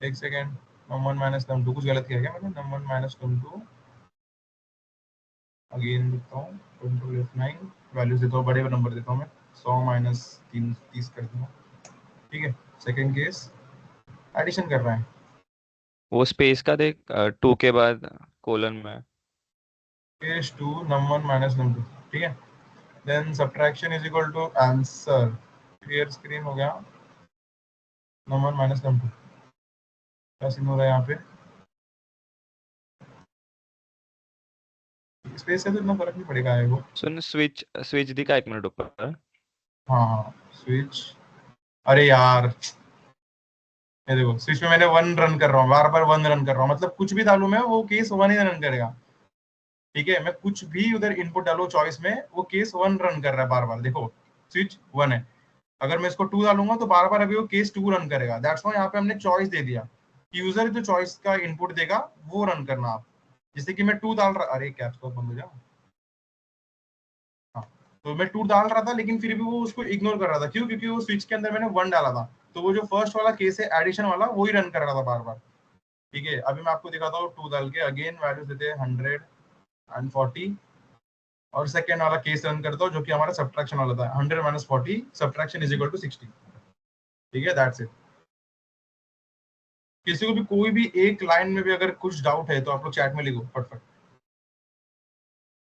एक सेकेंड, num1 माइनस num2, कुछ गलत किया क्या मैंने? num1 माइनस num2, अगेन लिखता हूँ, 22 लेफ्ट 9, वैल्यूज देता हूँ, बड़े नंबर देता हूँ मैं, 100 माइनस 3 30 कर दूंगा, ठीक है। सेकंड केस एडिशन कर रहा है, वो स्पेस का देख, 2 के बाद कोलन में। केस 2 num1 माइनस num2, ठीक है। Then subtraction is equal to answer, clear screen हो गया, num1 माइनस num2, क्या सीन हो रहा है यहाँ पे, स्पेस है तो इतना फर्क नहीं पड़ेगा है वो। सुन, स्विच स्विच दिखा 1 मिनट ऊपर। हाँ हाँ, स्विच, अरे यार ये देखो, स्विच में मैंने 1 रन कर रहा हूँ, बार बार 1 रन कर रहा हूँ, मतलब कुछ भी डालू मैं वो केस 1 ही रन करेगा, ठीक है। मैं कुछ भी उधर इनपुट डालू चॉइस में, वो केस 1 रन कर रहा है बार बार, देखो स्विच 1 है, अगर मैं इसको 2 डालूंगा तो बार बार अभी वो केस 2 रन करेगा। दैट्स व्हाई यहाँ पे हमने चॉइस दे दिया, यूजर जो चॉइस का इनपुट देगा वो रन करना आप। जैसे कि मैं 2 डाल रहा, अरे कैप्स लॉक बंद हो जा, हाँ, तो मैं 2 डाल रहा था लेकिन फिर भी वो उसको इग्नोर कर रहा था, क्यों? क्योंकि वो स्विच के अंदर मैंने 1 डाला था, तो वो जो फर्स्ट वाला केस है एडिशन वाला, वो ही रन कर रहा था बार बार, ठीक है। अभी मैं आपको दिखाता हूँ 2 डाल के, अगेन वैल्यू देते हैं 140, और सेकेंड वाला केस रन करता हूँ जो कि हमारा सब्ट्रैक्शन वाला था, 100 minus 40 subtraction is equal to 60, ठीक है, दैट्स इट। किसी को भी कोई भी एक लाइन में भी अगर कुछ डाउट है तो आप लोग चैट में लिखो फटफट,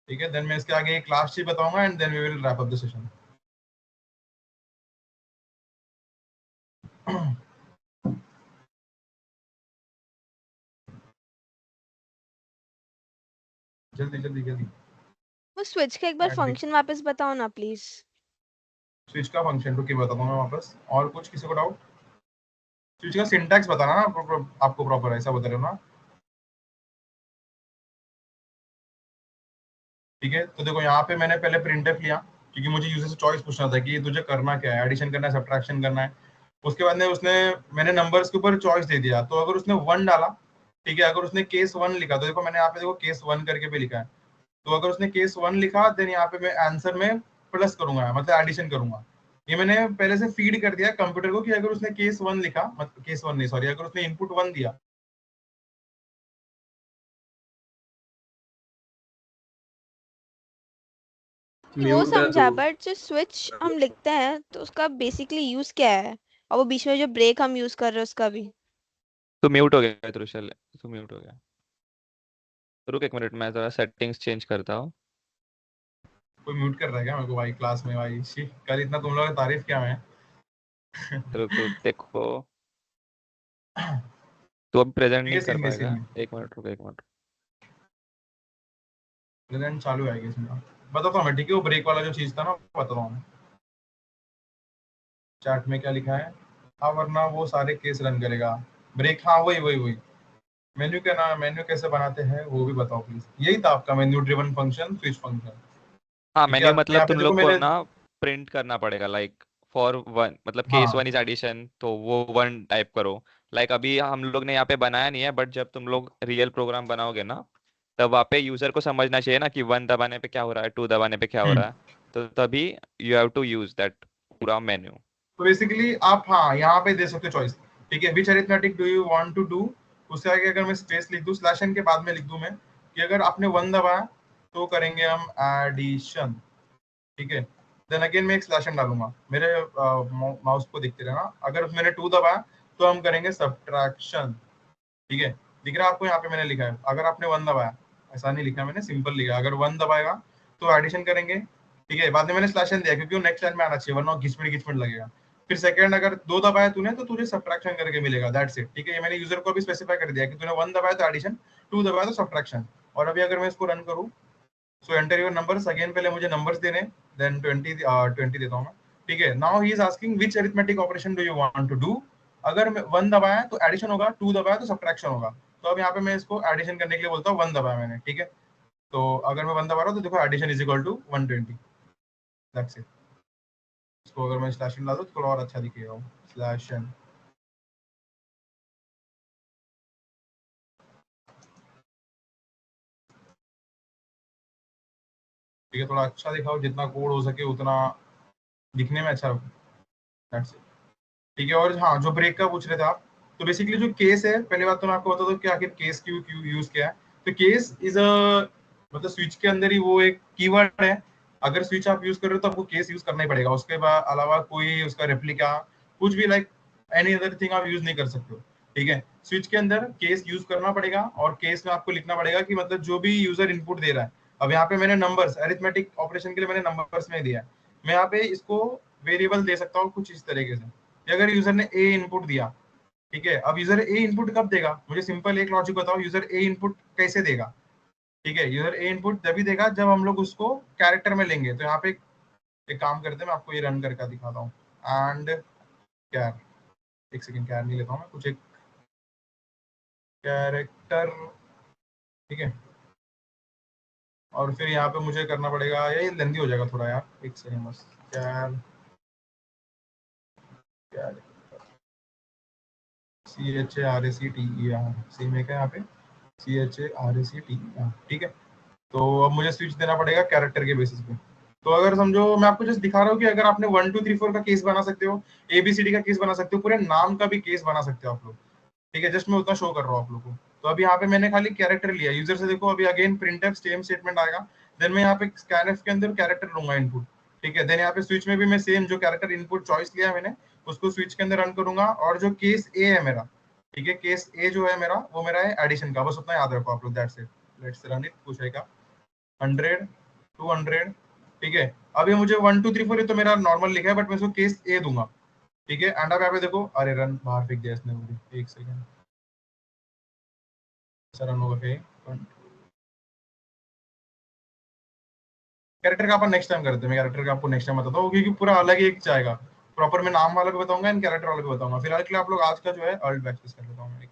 ठीक है। देन मैं इसके आगे एक लास्ट चीज बताऊंगा and then we will wrap up the session. जल्दी जल्दी जल्दी, वो स्विच का एक बार चैट दिख, फंक्शन वापस बताओ ना प्लीज। स्विच का फंक्शन रुक के बताता हूँ मैं वापस। और कुछ किसी को डाउट? स्विच का सिंटैक्स बताना ना आपको प्रॉपर, ऐसा बता रहे हो ना, ठीक है। तो देखो यहाँ पे मैंने पहले प्रिंटफ लिया, क्योंकि मुझे यूजर से चॉइस पूछना था कि तुझे करना क्या है, एडिशन करना है, सब्ट्रैक्शन करना है। उसके बाद में मैंने नंबर्स के ऊपर चॉइस दे दिया, तो अगर उसने 1 डाला, ठीक है, अगर उसने केस 1 लिखा, तो देखो मैंने यहाँ पे देखो केस 1 करके भी लिखा है, तो अगर उसने केस 1 लिखा देन यहाँ पे मैं आंसर में प्लस करूंगा, मतलब एडिशन करूंगा। ये मैंने पहले से फीड कर दिया कंप्यूटर को कि अगर उसने केस 1 लिखा, मतलब केस 1 नहीं सॉरी, अगर उसने इनपुट 1 दिया, कि वो म्यूट कर समझा, दो। बट जो स्विच हम लिखते हैं तो उसका बेसिकली यूज क्या है, और वो बीच में जो ब्रेक हम यूज कर रहे हैं उसका भी। तो म्यूट हो गया त्रुशल, तो म्यूट हो गया। रुक 1 मिनट, मैं जरा सेटिंग्स चेंज करता हूँ। कोई म्यूट कर रहा है क्या मेरे को भाई क्लास में? भाई शी, कल इतना तुम लोगों ने तारीफ किया मैं। रुक रुक देखो, तो अब प्रेजेंट ठीक है, नहीं कर सीन में पाएगा। 1 मिनट रुक, 1 मिनट। प्रेजेंट चालू है इसमें, बताता हूँ मैं, ठीक है। वो ब्रेक वाला जो चीज था ना, बताता हूँ मैं। चैट में क्या लिखा है, हाँ, वरना वो सारे केस रन करेगा। ब्रेक, हाँ वही वही वही। मेन्यू का नाम, मेन्यू कैसे बनाते हैं वो भी बताओ प्लीज। यही था आपका menu driven function, switch function, हाँ, ठीक है। मेन्यू अब मतलब यहाँ पे तुम देखो लोग को मैंने, ना प्रिंट करना पड़ेगा, लाइक फॉर वन, मतलब केस हाँ 1 इज एडिशन, तो वो 1 टाइप करो। लाइक अभी हम लोग ने यहाँ पे बनाया नहीं है, बट जब तुम लोग रियल प्रोग्राम बनाओगे ना, तब वहाँ पे यूजर को समझना चाहिए ना कि 1 दबाने पे क्या हो रहा है, 2 दबाने पे क्या हो रहा है। तो तभी you have to use that पूरा मेन्यू। तो बेसिकली आप, हाँ, यहाँ पे दे सकते हो चॉइस, ठीक है। Which arithmetic do you want to do, उससे आगे अगर मैं स्पेस लिख दूं, स्लैश एन के बाद में लिख दूं मैं कि अगर आपने 1 दबाया तो करेंगे हम एडिशन, ठीक है। देन अगेन मैं एक स्लैश एन डालूंगा, मेरे माउस को देखते रहना। अगर मैंने 2 दबाया तो हम करेंगे सब्ट्रैक्शन, ठीक है। दिख रहा है आपको यहाँ पे मैंने लिखा है, अगर आपने 1 दबाया, ऐसा नहीं लिखा मैंने, सिंपल लिखा, अगर 1 दबाएगा तो एडिशन करेंगे, ठीक है। बाद में मैंने स्लैश एन दिया क्योंकि वो नेक्स्ट लाइन में आना चाहिए, वरना घिचमिट घिचमिट लगेगा। फिर सेकंड, अगर 2 दबाया तूने तो तुझे सब्ट्रैक्शन करके मिलेगा, दैट्स इट, ठीक है। ये मैंने यूजर को भी स्पेसिफाई कर दिया कि तूने 1 दबाया तो एडिशन, 2 दबाया तो सब्ट्रैक्शन। और अभी अगर मैं इसको रन करूँ, सो एंटर योर नंबर्स, अगेन पहले मुझे नंबर्स देने, देन 20 देता हूँ मैं, ठीक है। Now he is asking which arithmetic operation do you want to do. अगर मैं 1 दबाया तो एडिशन होगा, 2 दबाया तो सब्ट्रैक्शन होगा। तो अब यहाँ पे मैं इसको एडिशन करने के लिए बोलता हूँ 1 दबाया मैंने, ठीक है। तो अगर मैं 1 दबा रहा हूँ तो देखो addition is equal to 120, that's it. इसको अगर मैं स्लैश इन डाल दूँ तो थोड़ा और अच्छा दिखेगा, स्लैश एन। ठीक है, थोड़ा अच्छा दिखाओ, जितना कोड हो सके उतना दिखने में अच्छा रखो। That's it. ठीक है, और हाँ जो ब्रेक का पूछ रहे थे आप, तो बेसिकली जो केस है, पहली बात तो मैं आपको बता दूं कि आखिर केस क्यों क्यों यूज किया है। तो केस इज अ मतलब स्विच के अंदर ही वो एक कीवर्ड है। अगर स्विच आप यूज कर रहे हो तो आपको केस यूज करना ही पड़ेगा, उसके बाद अलावा कोई उसका रेप्लिका कुछ भी लाइक एनी अदर थिंग आप यूज नहीं कर सकते हो। ठीक है, स्विच के अंदर केस यूज करना पड़ेगा, और केस में आपको लिखना पड़ेगा कि मतलब जो भी यूजर इनपुट दे रहा है। अब यहाँ पे मैंने नंबर्स अरिथमेटिक ऑपरेशन के लिए मैंने नंबर्स में दिया है, मैं यहाँ पे इसको वेरिएबल दे सकता हूँ कुछ इस तरीके से कि अगर यूजर ने ए इनपुट दिया, ठीक है, अब यूजर ए इनपुट कब देगा, मुझे सिंपल एक लॉजिक बताओ, यूजर ए इनपुट कैसे देगा। ठीक है, यूजर ए इनपुट तभी देगा जब हम लोग उसको कैरेक्टर में लेंगे। तो यहाँ पे एक काम करते हैं, मैं आपको ये रन करके दिखाता हूँ। एंड कैर, एक सेकंड, कैर नहीं लेता हूँ मैं, कुछ एक कैरेक्टर, ठीक है, और फिर यहाँ पे मुझे करना पड़ेगा, ये लेंदी हो जाएगा थोड़ा यार, एक सेकंड बस। कैर कैर CHARACTER सी में क्या यहाँ पे CHARACTER, ठीक है। तो अब मुझे स्विच देना पड़ेगा कैरेक्टर के बेसिस पे। तो अगर समझो मैं आपको जस्ट दिखा रहा हूँ कि अगर आपने 1 2 3 4 का केस बना सकते हो, ABCD का केस बना सकते हो, पूरे नाम का भी केस बना सकते हो आप लोग। ठीक है, जस्ट मैं उतना शो कर रहा हूँ आप लोग को। तो अभी यहाँ पे मैंने खाली कैरेक्टर लिया यूजर से, देखो अभी अगेन प्रिंटफ सेम स्टेटमेंट आएगा, देन मैं यहाँ पे स्कैनफ के अंदर कैरेक्टर लूंगा इनपुट। ठीक है, देन यहाँ पे स्विच में भी मैं सेम जो कैरेक्टर इनपुट चॉइस लिया मैंने उसको स्विच के अंदर रन करूंगा, और जो केस ए है मेरा, ठीक है, केस ए जो है मेरा वो मेरा है एडिशन का, बस उतना याद रखो आप लोग। That's it, let's run it, पूछेगा 100 200, ठीक है। अभी मुझे 1 2 3 4 ये तो मेरा नॉर्मल लिखा है, बट मैं इसको केस ए दूंगा। ठीक है, एंड अब यहाँ पे देखो, अरे रन बाहर फेंक दिया इसने मुझे, एक सेकंड, रन होगा फिर। कैरेक्टर का अपन नेक्स्ट टाइम करते हैं, मैं कैरेक्टर का आपको नेक्स्ट टाइम बताता हूँ, क्योंकि पूरा अलग ही एक जाएगा। प्रॉपर मैं नाम वाला भी बताऊंगा एंड कैरेक्टर वाला भी बताऊंगा। फिलहाल के लिए आप लोग आज का जो है अल्ट बैकस्पेस कर लेता हूँ मैं, एक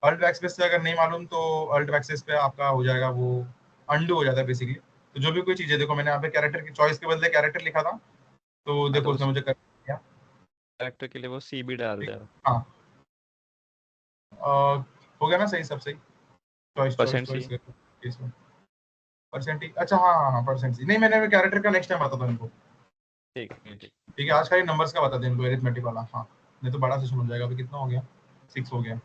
अल्ट बैकस्पेस से अगर नहीं मालूम तो अल्ट बैकस्पेस पे आपका हो जाएगा वो अंडू हो जाता है बेसिकली। तो जो भी कोई चीज है, देखो मैंने यहाँ पे कैरेक्टर की चॉइस के बदले कैरेक्टर लिखा था, तो हाँ देखो तो उसने उस मुझे कर दिया। कैरेक्टर के लिए वो CB डाल ठीक, दे। हाँ, हो गया ना सही, सब सही। चॉइस चॉइस परसेंट चॉइस सी। केस में परसेंटेज, अच्छा हाँ हाँ हाँ, परसेंटेज नहीं, मैंने कैरेक्टर का नेक्स्ट टाइम बताता हूँ इनको। ठीक है ठीक। ठीक है, आज खाली नंबर्स का बता दें इनको, एरिथमेटिक वाला, हाँ, नहीं तो बड़ा सेशन हो जाएगा। अभी कितना हो गया, 6 हो गया।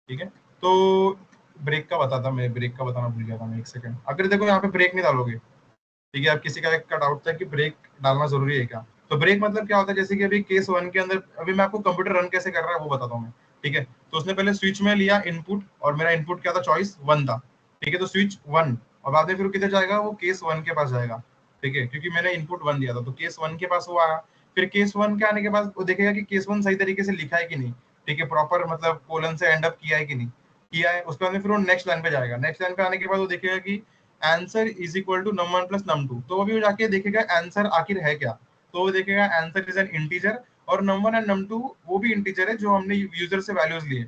ठीक है, तो ब्रेक का बताता, मैं ब्रेक का बताना भूल गया था मैं, एक सेकंड। अगर देखो यहाँ पे ब्रेक नहीं डालोगे, ठीक है, अब किसी का एक का डाउट था कि ब्रेक डालना जरूरी है क्या, तो ब्रेक मतलब क्या होता है, जैसे कि अभी केस 1 के अंदर, अभी मैं आपको कंप्यूटर रन कैसे कर रहा है वो बताता हूँ मैं। ठीक है, तो उसने पहले स्विच में लिया इनपुट, और मेरा इनपुट क्या था, चॉइस 1 था। ठीक है, तो स्विच 1, और बाद में फिर किधर जाएगा, वो केस 1 के पास जाएगा। ठीक है, क्योंकि मैंने इनपुट 1 दिया था, तो केस 1 के पास वो आया। फिर केस 1 के आने के बाद वो देखेगा कि केस 1 सही तरीके से लिखा है कि नहीं, ठीक है, प्रॉपर मतलब कोलन से एंड अप किया है कि नहीं किया है। उसके बाद में फिर वो नेक्स्ट लाइन पे जाएगा। नेक्स्ट लाइन पे आने के बाद वो देखेगा कि answer is equal to num1 plus num2, तो अभी वो जाके देखेगा आंसर आखिर है क्या। तो वो देखेगा आंसर इज एन इंटीजर, और num1 एंड num2 वो भी इंटीजर है जो हमने यूजर से वैल्यूज लिए।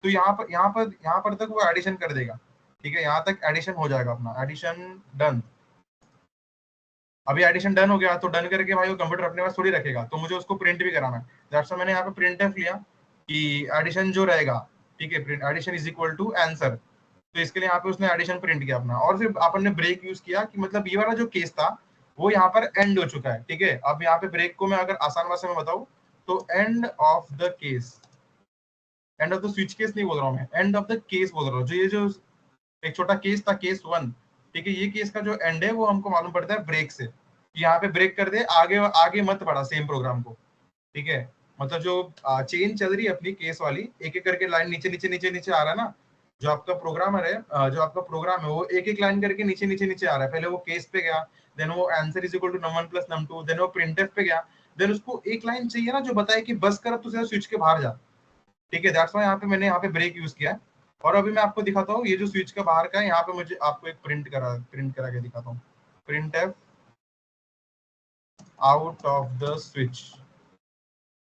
तो यहाँ पर तक वो एडिशन कर देगा। ठीक है, यहाँ तक एडिशन हो जाएगा, अपना एडिशन डन। अभी एडिशन डन हो गया, तो डन करके भाई वो कंप्यूटर अपने पास थोड़ी रखेगा, तो मुझे उसको प्रिंट भी कराना है। दैट्स व्हाई मैंने यहाँ पे प्रिंटफ लिया कि एडिशन जो रहेगा, ठीक है, print addition is equal to answer. तो इसके लिए यहाँ पे उसने एडिशन प्रिंट किया अपना, और फिर अपन ने ब्रेक यूज किया कि मतलब ये वाला जो केस था वो यहाँ पर एंड हो चुका है। ठीक है, अब यहाँ पे ब्रेक को मैं अगर आसान भाषा में बताऊं, तो end of the case, end of the switch case नहीं बोल रहा हूँ मैं, एंड ऑफ द केस बोल रहा हूँ। जो ये जो एक छोटा केस था, केस 1, ठीक है, ये केस का जो एंड है वो हमको मालूम पड़ता है ब्रेक से। यहाँ पे ब्रेक कर दे, आगे आगे मत बढ़ा सेम प्रोग्राम को। ठीक है, मतलब जो चेन चल रही है अपनी केस वाली, एक एक करके लाइन नीचे नीचे नीचे नीचे आ रहा है ना, जो आपका प्रोग्रामर है, जो आपका प्रोग्राम है वो एक एक लाइन करके नीचे नीचे नीचे आ रहा है। पहले वो केस पे गया, देन वो answer is equal to num1 plus num2, then वो प्रिंटफ पे गया, देन उसको एक लाइन चाहिए ना जो बताए कि बस कर अब तू स्विच के बाहर जा। ठीक है, दैट्स व्हाई यहाँ पे मैंने यहाँ पे ब्रेक यूज किया है। और अभी मैं आपको दिखाता हूँ ये जो स्विच का बाहर का है, यहाँ पे मुझे आपको एक प्रिंट करा के दिखाता हूँ। Printf out of the switch.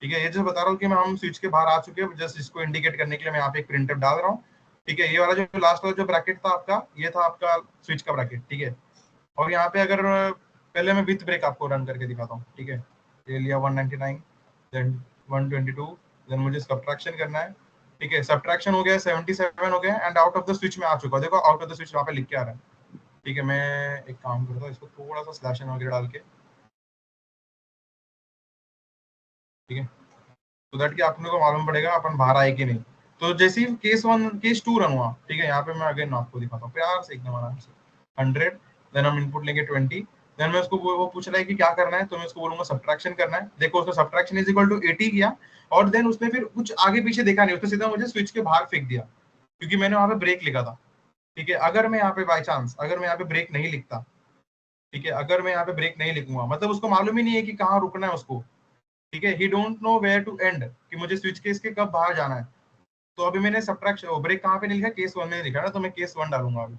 ठीक है, ये जो बता रहा हूँ कि मैं हम स्विच के बाहर आ चुके हैं, जस्ट इसको इंडिकेट करने के लिए मैं यहाँ पे एक प्रिंटफ डाल रहा हूँ। ठीक है, ये वाला जो लास्ट वाला जो ब्रैकेट था आपका, ये था आपका स्विच का ब्रैकेट। ठीक है, और यहाँ पे अगर पहले मैं विथ ब्रेक आपको रन करके दिखाता हूँ। ठीक है, ये लिया 199, देन 122, देन मुझे सब्ट्रैक्शन करना है। ठीक है, सब्ट्रैक्शन हो गया, 77 हो गया, and out of the switch में आ चुका है। देखो आउट ऑफ द स्विच वहाँ पे लिख के आ रहा है। ठीक है, मैं एक काम करता हूँ, इसको थोड़ा सा स्लैश एन वगैरह डाल के, ठीक है, तो दैट कि आप लोगों को मालूम पड़ेगा अपन बाहर आए कि नहीं। तो जैसे ही केस 2 रन हुआ, ठीक है, यहाँ पे मैं अगेन आपको दिखाता हूँ प्यार से एकदम आराम से। 100, देन हम इनपुट लेंगे 20, देन मैं उसको वो पूछ रहा है कि क्या करना है, तो मैं उसको बोलूंगा सब्ट्रैक्शन करना है। देखो उसने सब्ट्रैक्शन इज इक्वल टू 80 किया, और देन उसने फिर कुछ आगे पीछे देखा नहीं, उसने सीधा मुझे स्विच के बाहर फेंक दिया, क्योंकि मैंने वहां पे ब्रेक लिखा था। ठीक है, अगर मैं यहाँ पे बाई चांस अगर मैं यहाँ पे ब्रेक नहीं लिखता, ठीक है, अगर मैं यहाँ पे ब्रेक नहीं लिखूंगा, मतलब उसको मालूम ही नहीं है कि कहाँ रुकना है उसको। ठीक है, he don't know where to end, कि मुझे स्विच केस के कब बाहर जाना है। तो अभी मैंने सब्ट्रैक्शन ब्रेक कहाँ पे नहीं लिखा, केस 1 में लिखा ना, तो मैं केस 1 डालूंगा अभी।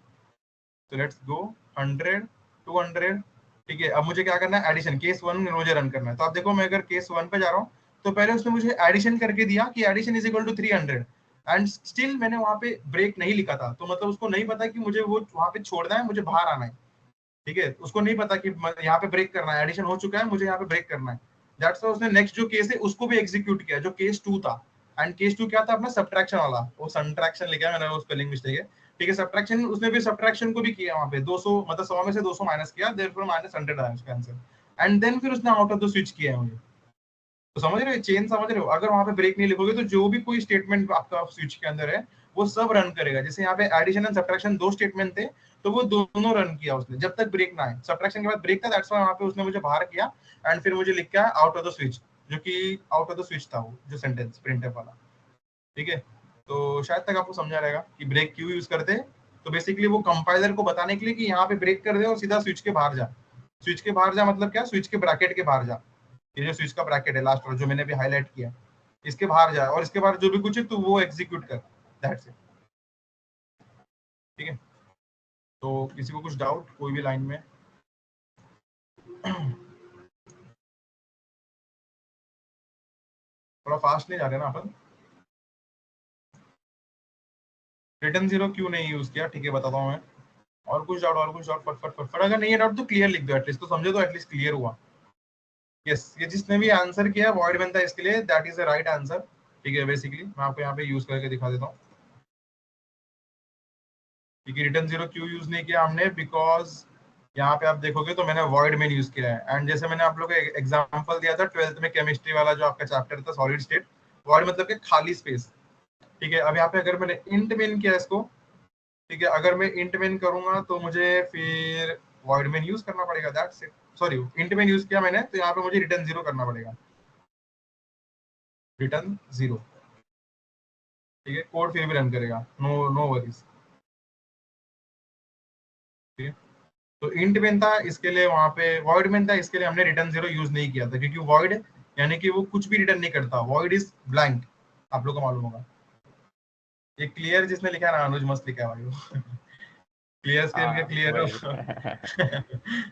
तो लेट्स गो 100, 200, ठीक है। अब मुझे क्या करना है, एडिशन, केस 1 मुझे रन करना है। तो आप देखो मैं अगर केस 1 पे जा रहा हूँ, तो पहले उसने मुझे एडिशन करके दिया कि addition is equal to 300, and still मैंने वहां पे ब्रेक नहीं लिखा था। तो मतलब उसको नहीं पता कि मुझे वो वहां पे छोड़ना है, मुझे बाहर आना है। ठीक है, उसको नहीं पता कि यहाँ पे ब्रेक करना है, एडिशन हो चुका है, मुझे यहाँ पे ब्रेक करना है। दैट्स व्हाई उसने नेक्स्ट जो केस है उसको भी एग्जीक्यूट किया, जो केस 2 था। एंड केस 2 क्या था अपना, सब्ट्रैक्शन वाला, वो सब्ट्रैक्शन लिखा है मैंने, वो स्पेलिंग मिस्टेक है। ठीक है, सब्ट्रैक्शन, उसने भी सब्ट्रैक्शन को भी किया वहां पे 200, मतलब 100 में से 200 माइनस किया, देयरफॉर -100 आया उसका आंसर। एंड देन फिर उसने आउट ऑफ द स्विच किया है मुझे। तो समझ रहे हो, चेन समझ रहे हो। अगर वहां पे ब्रेक नहीं लिखोगे, तो जो भी कोई स्टेटमेंट आपका स्विच के अंदर है, वो सब रन करेगा। जैसे यहाँ पे एडिशन एंड सब्ट्रैक्शन 2 स्टेटमेंट थे, तो वो दोनों रन किया उसने जब तक ब्रेक ना आए। सब्ट्रैक्शन के बाद ब्रेक था, दैट्स व्हाई वहां पे उसने मुझे बाहर किया, एंड फिर मुझे लिख के आउट ऑफ द स्विच, जो कि आउट ऑफ द स्विच था वो जो सेंटेंस प्रिंटफ वाला। ठीक है, तो शायद तक आपको समझा रहेगा कि ब्रेक क्यों यूज करते हैं। तो बेसिकली वो कंपाइलर को बताने के लिए कि यहाँ पे ब्रेक कर दे और सीधा स्विच के बाहर जा। स्विच के बाहर जा मतलब क्या, स्विच के ब्रैकेट के बाहर जा। ये जो स्विच का ब्रैकेट है लास्ट वाला जो मैंने भी हाईलाइट किया, इसके बाहर जाए, और इसके बाहर जो भी कुछ है तो वो एग्जीक्यूट कर, दैट्स इट। ठीक है, तो किसी को कुछ डाउट कोई भी लाइन में? थोड़ा फास्ट नहीं जा रहे ना अपन। रिटर्न 0 क्यों नहीं यूज किया, ठीक है बताता हूँ मैं। और कुछ डाउट, और कुछ डाउट, फटफट फटफट। अगर नहीं है डाउट तो क्लियर लिख दो एटलीस्ट, तो समझे तो एटलीस्ट क्लियर हुआ। यस, ये जिसने भी आंसर किया वॉइड बनता है इसके लिए, that is the right answer. ठीक है, बेसिकली मैं आपको यहाँ पे यूज करके दिखा देता हूँ। ठीक है, रिटर्न 0 क्यों यूज नहीं किया हमने, बिकॉज यहाँ पे आप देखोगे तो मैंने वॉइड मेन यूज किया है। एंड जैसे मैंने आप लोगों को एग्जांपल दिया था 12th में केमिस्ट्री वाला जो आपका चैप्टर था, सॉलिड स्टेट, वॉइड मतलब कि खाली स्पेस। ठीक है, अब यहाँ पे अगर मैंने इंट मेन किया इसको, ठीक है, अगर मैं इंट मेन करूंगा तो मुझे फिर वॉइड मेन यूज करना पड़ेगा, that's it. Sorry, int main use किया मैंने, तो यहाँ पे मुझे रिटर्न 0 करना पड़ेगा, रिटर्न 0। ठीक है, कोड फिर भी रन करेगा, नो नो वरीज। ठीक है, तो इंट मेन था इसके लिए, वहां पे वॉइड मेन था इसके लिए हमने रिटर्न 0 यूज नहीं किया था, क्योंकि वॉइड यानी कि वो कुछ भी रिटर्न नहीं करता, वॉइड इज ब्लैंक। आप लोग को मालूम होगा। ये क्लियर जिसने लिखा है ना, अनुज मस्त लिखा है भाई वो। क्लियर स्क्रीन के हाँ क्लियर वही हो।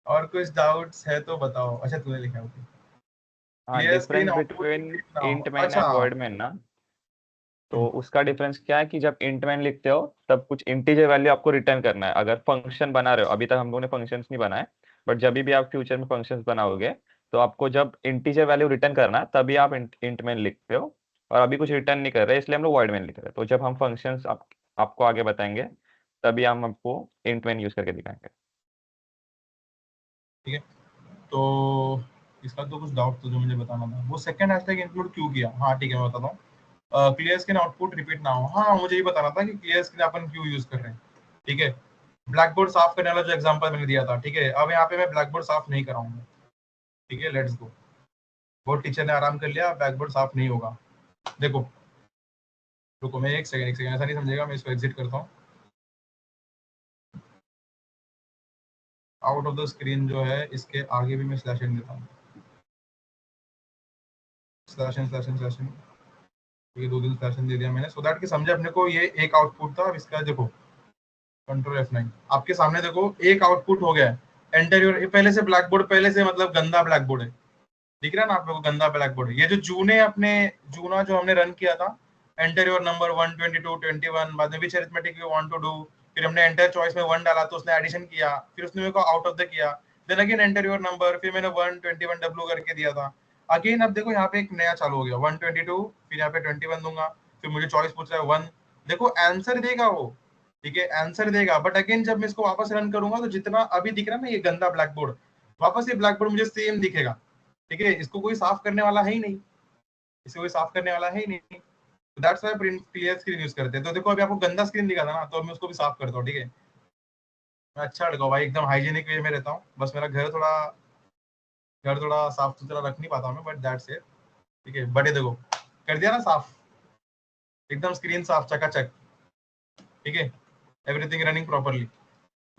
और कुछ डाउट्स है तो बताओ। अच्छा तूने लिखा है, हाँ, clear screen difference output between ना हो, इंट मैन अच्छा। एंड वॉइड मैन ना, तो हम्म, उसका डिफरेंस क्या है कि जब इंट मैन लिखते हो तब कुछ इंटीजर वैल्यू आपको रिटर्न करना है। अगर फंक्शन बना रहे हो, अभी तक हम लोगों ने फंक्शंस नहीं बनाए, बट जब भी आप फ्यूचर में फंक्शंस बनाओगे तो आपको जब इंटीजर वैल्यू रिटर्न करना है तभी आप इंट मैन लिखते हो। और अभी कुछ रिटर्न नहीं कर रहे, इसलिए हम लोग वॉइड मैन लिख रहे हैं। तो जब हम फंक्शंस आपको आगे बताएंगे तभी हम आपको इंट मैन यूज करके दिखाएंगे। ठीक है, तो इसका तो कुछ डाउट तो जो मुझे बताना था, वो सेकंड हैशटैग इंक्लूड क्यों किया। हाँ ठीक है, मैं बताता हूँ। क्लियर स्क्रीन आउटपुट रिपीट ना हो, हाँ मुझे ये बताना था कि क्लियर स्क्रीन अपन क्यों यूज कर रहे हैं। ठीक है, ब्लैक बोर्ड साफ करने वाला जो एग्जांपल मैंने दिया था, ठीक है, अब यहाँ पे मैं ब्लैक बोर्ड साफ नहीं कराऊंगा। ठीक है, लेट्स गो। बोर्ड टीचर ने आराम कर लिया, ब्लैक बोर्ड साफ नहीं होगा। देखो, रुको मैं एक सेकंड, ऐसा नहीं समझेगा, मैं इसको एग्जिट करता हूँ। आउट ऑफ द स्क्रीन जो है, इसके आगे भी मैं स्लैश एन देता हूँ, slash n slash n slash n. ये 2 दिन स्लैश एन दे दिया मैंने, सो दैट कि समझे अपने को। ये एक आउटपुट था, अब इसका देखो कंट्रोल F9, आपके सामने देखो एक आउटपुट हो गया है। एंटर योर, पहले से ब्लैक बोर्ड, पहले से मतलब गंदा ब्लैक बोर्ड है, दिख रहा है ना आप लोगों को, गंदा ब्लैक बोर्ड है। ये जो जूने अपने जूना जो हमने रन किया था, एंटर योर नंबर 122 21, बाद में which arithmetic you want to do, फिर हमने एंटर चॉइस में 1 डाला तो उसने एडिशन किया, फिर उसने मेरे को आउट ऑफ द किया, then again enter your number, फिर मैंने 121 डब्ल्यू करके दिया था। अगेन अब देखो यहाँ पे एक नया चालू हो गया, 122, फिर यहाँ पे 21 दूंगा, फिर मुझे चॉइस पूछ रहा है 1। देखो आंसर देगा वो, ठीक है, आंसर देगा, बट अगेन जब मैं इसको वापस रन करूंगा तो जितना अभी दिख रहा है ना ये गंदा ब्लैक बोर्ड, वापस ये ब्लैक बोर्ड मुझे सेम दिखेगा। ठीक है, इसको कोई साफ करने वाला है ही नहीं, इसको कोई साफ करने वाला है ही नहीं। That's why print clear screen use करते हैं। तो देखो अभी आपको गंदा स्क्रीन दिखा था ना, तो मैं उसको भी साफ करता हूँ। ठीक है, मैं अच्छा लड़का हूँ भाई, एकदम हाइजीनिक वे में रहता हूँ, बस मेरा घर थोड़ा साफ सुथरा रख नहीं पाता हूँ मैं, बट दैट्स इट। ठीक है, बट ये देखो कर दिया ना साफ, एकदम स्क्रीन साफ चकाचक। ठीक है, everything running properly.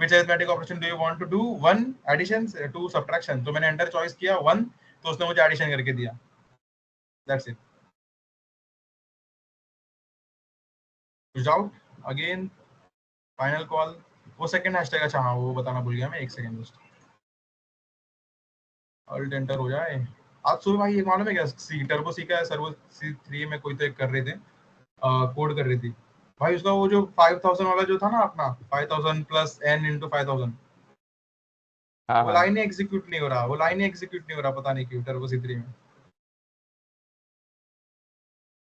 Which arithmetic operation do you want to do? One addition, two subtraction. तो मैंने एंटर चॉइस किया वन, तो उसने मुझे एडिशन करके दिया। That's it. Out again, final call. वो सेकंड हैशटैग, अच्छा हाँ वो बताना भूल गया मैं, एक सेकंड जस्ट। अल्ट एंटर हो जाए। आज सुबह भाई एक मालूम है क्या, सी टर्बो सी का सर्वो सी 3 में कोई तो एक कर रहे थे, कोड कर रही थी भाई। उसका वो जो 5000 वाला जो था ना अपना, 5000 प्लस n इंटू 5000, हाँ वो हाँ। लाइन एग्जीक्यूट नहीं हो रहा, वो लाइन एग्जीक्यूट नहीं हो रहा, पता नहीं क्यों टर्बो सी 3 में।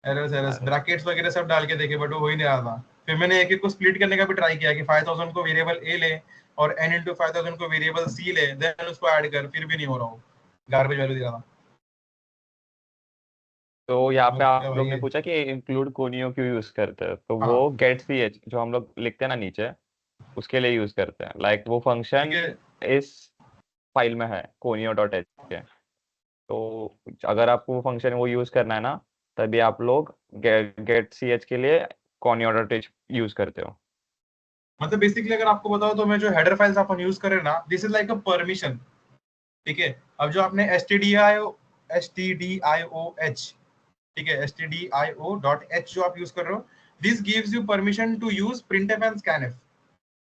एरर्स एरर्स अरे ब्रैकेट्स वगैरह सब डाल के देखे, बट वो हो ही नहीं रहा था। फिर मैंने एक एक को स्प्लिट करने का भी ट्राई किया कि 5000 को वेरिएबल ए ले और n इंटू 5000 को वेरिएबल सी ले, देन उसको ऐड कर, फिर भी नहीं हो रहा, हो गार्बेज वैल्यू दे रहा था। तो यहाँ और पे क्या आप भाई लोग ने ये, पूछा कि इंक्लूड कोनियो क्यों यूज करते हैं, तो वो हाँ गेट सी एच जो हम लोग लिखते हैं ना नीचे, उसके लिए यूज करते हैं। लाइक वो ठीक फंक्शन है। इस फाइल में है कोनियो डॉट एच के। तो अगर आपको वो फंक्शन वो यूज करना है ना, तभी आप लोग गेट सी एच के लिए कोनियो डॉट एच यूज करते हो। मतलब बेसिकली अगर आपको बताओ तो मैं जो हेडर फाइल्स अपन यूज कर रहे हैं ना, this is like a permission. ठीक है, अब जो आपने stdio h, ठीक है, stdio.h जो आप यूज कर रहे हो, this gives you permission to use printf and scanf।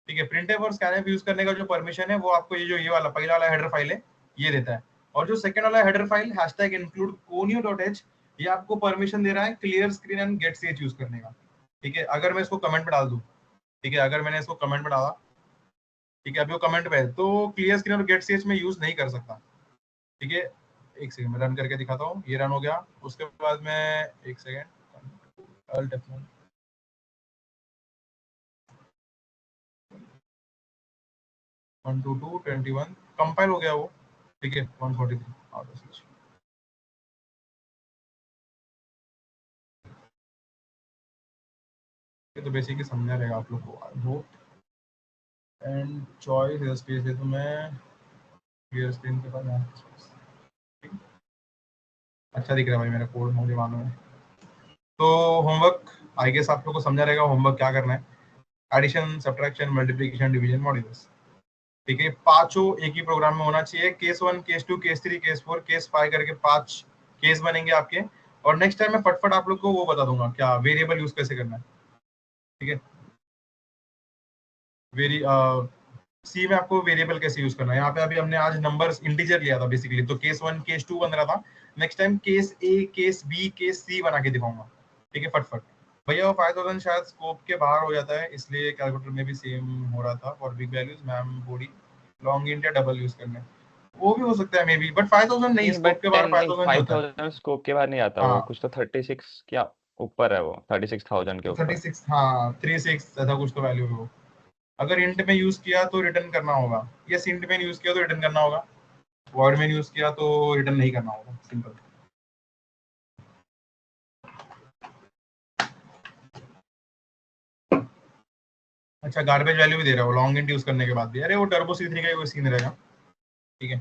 ठीक है, printf और scanf यूज करने का जो परमिशन है वो आपको ये जो ये वाला पहला वाला हेडर फाइल है ये देता है। और जो सेकंड वाला हेडर फाइल #include conio.h, ये आपको परमिशन दे रहा है clear screen and get ch use करने का। ठीक है, अगर मैं इसको कमेंट में डाल दूं, ठीक है, अगर मैंने इसको कमेंट में डाला, ठीक है, अभी वो कमेंट में है, तो क्लियर स्क्रीन और गेट ch में यूज नहीं कर सकता। ठीक है, एक सेकंड मैं रन करके दिखाता हूँ, ये रन हो गया। उसके बाद मैं एक सेकंड अल्ट F1, 12221 कंपाइल हो गया वो। ठीक है, 143 आउट ऑफ स्विच। ये तो बेसिकली समझा रहेगा आप लोग को, I hope. And choice space है तो मैं क्लियर स्क्रीन के बाद यहाँ ठीक है? अच्छा दिख रहा है भाई मेरा कोड, मुझे मालूम है। तो होमवर्क आई गेस आप लोग को समझा रहेगा होमवर्क क्या करना है। Addition, subtraction, multiplication, division, modules. ठीक है, पांचों एक ही प्रोग्राम में होना चाहिए। Case 1, case 2, case 3, case 4, case 5 करके 5 केस बनेंगे आपके। और नेक्स्ट टाइम मैं फटफट आप लोग को वो बता दूंगा क्या वेरिएबल यूज कैसे करना है। ठीक है, वेरी सी में आपको वेरिएबल कैसे यूज करना है। यहाँ पे अभी हमने आज नंबर्स इंटीजर लिया था बेसिकली, तो केस 1 केस 2 बन रहा था। नेक्स्ट टाइम केस ए, केस बी, केस सी बना के दिखाऊंगा। ठीक है, फटफट। भैया वो 5000 शायद स्कोप के बाहर हो जाता है, इसलिए कैलकुलेटर में भी सेम हो रहा था। फॉर बिग वैल्यूज मैम बोली लॉन्ग इंट या डबल यूज करने, वो भी हो सकता है मे बी, बट 5000 नहीं, नहीं बट स्कोप के बाहर 10 नहीं, 5000 नहीं होता है। 5000 स्कोप के बाद नहीं आता, वो हाँ कुछ तो 36 क्या ऊपर है, वो 36,000 के ऊपर। 36, हाँ 36 ऐसा कुछ तो वैल्यू है वो। अगर इंट में यूज किया तो रिटर्न करना होगा, यस इंट में यूज किया तो रिटर्न करना होगा, वर्ड में यूज किया तो रिटर्न नहीं करना होगा, सिंपल। अच्छा गार्बेज वैल्यू भी दे रहा है वो लॉन्ग इंट यूज करने के बाद भी। अरे वो टर्बो C3 का ही वो सीन रहेगा। ठीक है,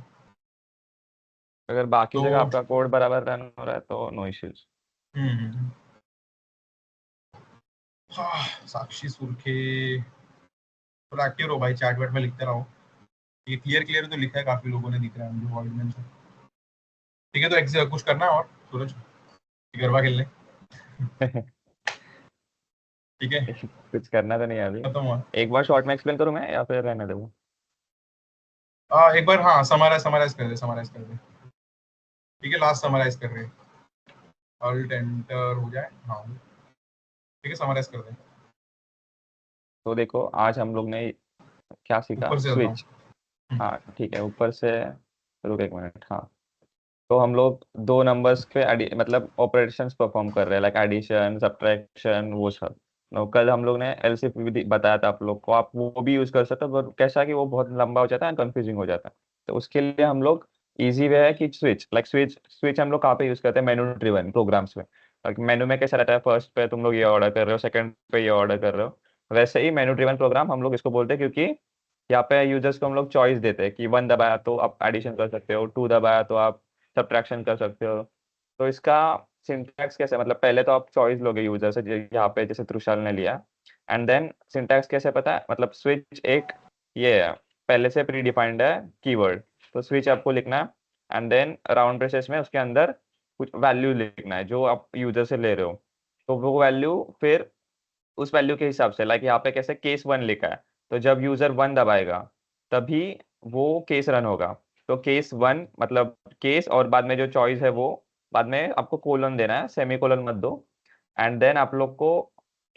अगर बाकी तो जगह आपका कोड बराबर रन हो रहा है तो नो इश्यूज। हम्म। साक्षी सुरखे, थोड़ा एक्टिव रहो भाई, चैट वैट में लिखते रहो। ये क्लियर क्लियर तो लिखा है, काफी लोगों ने दिख रहा है मुझे वॉइस में से। ठीक है, तो कुछ करना है और सूरज, गरबा खेलने। ठीक है, कुछ करना तो नहीं है अभी। खत्म हुआ। एक बार शॉर्ट में एक्सप्लेन करूँ मैं या फिर रहने दूँ? एक बार हाँ समराइज कर दे, समराइज कर दे। ठीक है, लास्ट समराइज कर रहे हैं, अल्ट एंटर हो जाए, हाँ ठीक है, समराइज कर दे। तो देखो आज हम लोग ने क्या सीखा, ऊपर से चलता हूँ। स्विच। हाँ ठीक है, ऊपर से रुक एक मिनट। हाँ, तो हम लोग दो नंबर्स के मतलब ऑपरेशंस परफॉर्म कर रहे हैं, लाइक एडिशन, सब्ट्रैक्शन, वो सब। कल हम लोग ने एलसीफ भी बताया था आप लोग को, आप वो भी यूज कर सकते हो, पर कैसा कि वो बहुत लंबा हो जाता है, कंफ्यूजिंग हो जाता है। तो उसके लिए हम लोग इजी वे है कि स्विच, स्विच स्विच हम लोग कहाँ पे यूज करते हैं, मेनू ड्रिवन प्रोग्राम्स में। मेनू में कैसा रहता है, फर्स्ट पे तुम लोग ये ऑर्डर कर रहे हो, सेकंड पे ये ऑर्डर कर रहे हो, वैसे ही मेनू ड्रिवन प्रोग्राम हम लोग इसको बोलते हैं, क्योंकि यहाँ पे यूजर्स को हम लोग चॉइस देते हैं कि 1 दबाया तो आप एडिशन कर सकते हो, 2 दबाया तो आप सब्ट्रैक्शन कर सकते हो। तो इसका सिंटैक्स कैसे, मतलब पहले तो आप चॉइस लोगे यूजर से, यहाँ पे जैसे त्रुशाल ने लिया, एंड देन सिंटैक्स कैसे पता है, मतलब स्विच एक ये है, पहले से प्री डिफाइंड है कीवर्ड, तो स्विच आपको लिखना है, एंड देन राउंड ब्रेसेस में उसके अंदर कुछ वैल्यू लिखना है जो आप यूजर से ले रहे हो। तो वो वैल्यू फिर उस वैल्यू के हिसाब से, लाइक यहाँ पे कैसे केस 1 लिखा है, तो जब यूजर 1 दबाएगा तभी वो केस रन होगा। तो केस 1 मतलब केस, और बाद में जो चॉइस है वो बाद में आपको कोलन देना है, सेमी कोलन मत दो। एंड देन आप लोग को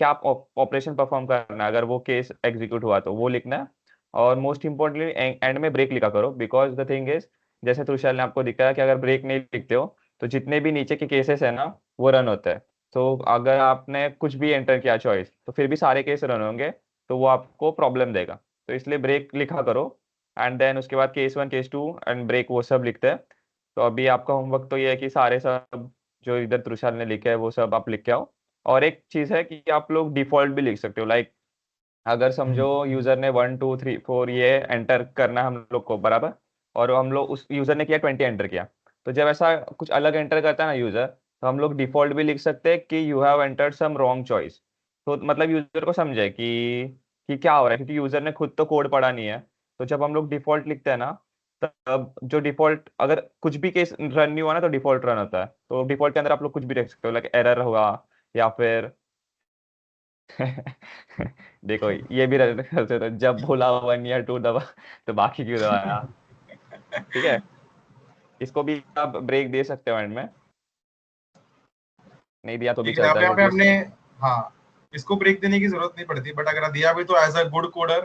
क्या ऑपरेशन परफॉर्म करना है, अगर वो केस एग्जीक्यूट हुआ तो वो लिखना है। और मोस्ट इंपॉर्टेंटली एंड में ब्रेक लिखा करो, बिकॉज द थिंग इज, जैसे तुषार ने आपको दिखाया कि अगर ब्रेक नहीं लिखते हो तो जितने भी नीचे के केसेस है ना वो रन होते हैं। तो अगर आपने कुछ भी एंटर किया चॉइस तो फिर भी सारे केस रन होंगे, तो वो आपको प्रॉब्लम देगा। तो इसलिए ब्रेक लिखा करो, एंड देन उसके बाद केस 1 केस 2 एंड ब्रेक वो सब लिखते हैं। तो अभी आपका होमवर्क तो ये है कि सारे सब जो इधर तुषार ने लिखे है वो सब आप लिख के आओ। और एक चीज है कि आप लोग डिफॉल्ट भी लिख सकते हो, लाइक अगर समझो यूजर ने 1 2 3 4 ये एंटर करना है हम लोग को बराबर, और हम लोग उस यूजर ने किया 20 एंटर किया, तो जब ऐसा कुछ अलग एंटर करता है ना यूजर, तो हम लोग डिफॉल्ट भी लिख सकते हैं कि you have entered some wrong choice. तो मतलब यूजर को समझे कि क्या हो रहा है, क्योंकि यूजर ने खुद तो कोड पढ़ा नहीं है। तो जब हम लोग डिफॉल्ट लिखते हैं ना, तब जो डिफॉल्ट अगर कुछ भी केस रन नहीं हुआ ना तो डिफॉल्ट रन होता है। तो डिफॉल्ट के अंदर आप लोग कुछ भी देख सकते हो, लाइक एरर होगा या फिर देखो ये भी करते थे, जब बोला 1 या 2 दबा तो बाकी क्यों दबाया। ठीक है, इसको भी आप ब्रेक दे सकते हो एंड में, नहीं दिया तो भी ठीक है, अब चलता है यहाँ पे क्योंकि हमने, हाँ, इसको ब्रेक देने की जरूरत नहीं पड़ती, बट अगर दिया भी तो एज अ गुड कोडर,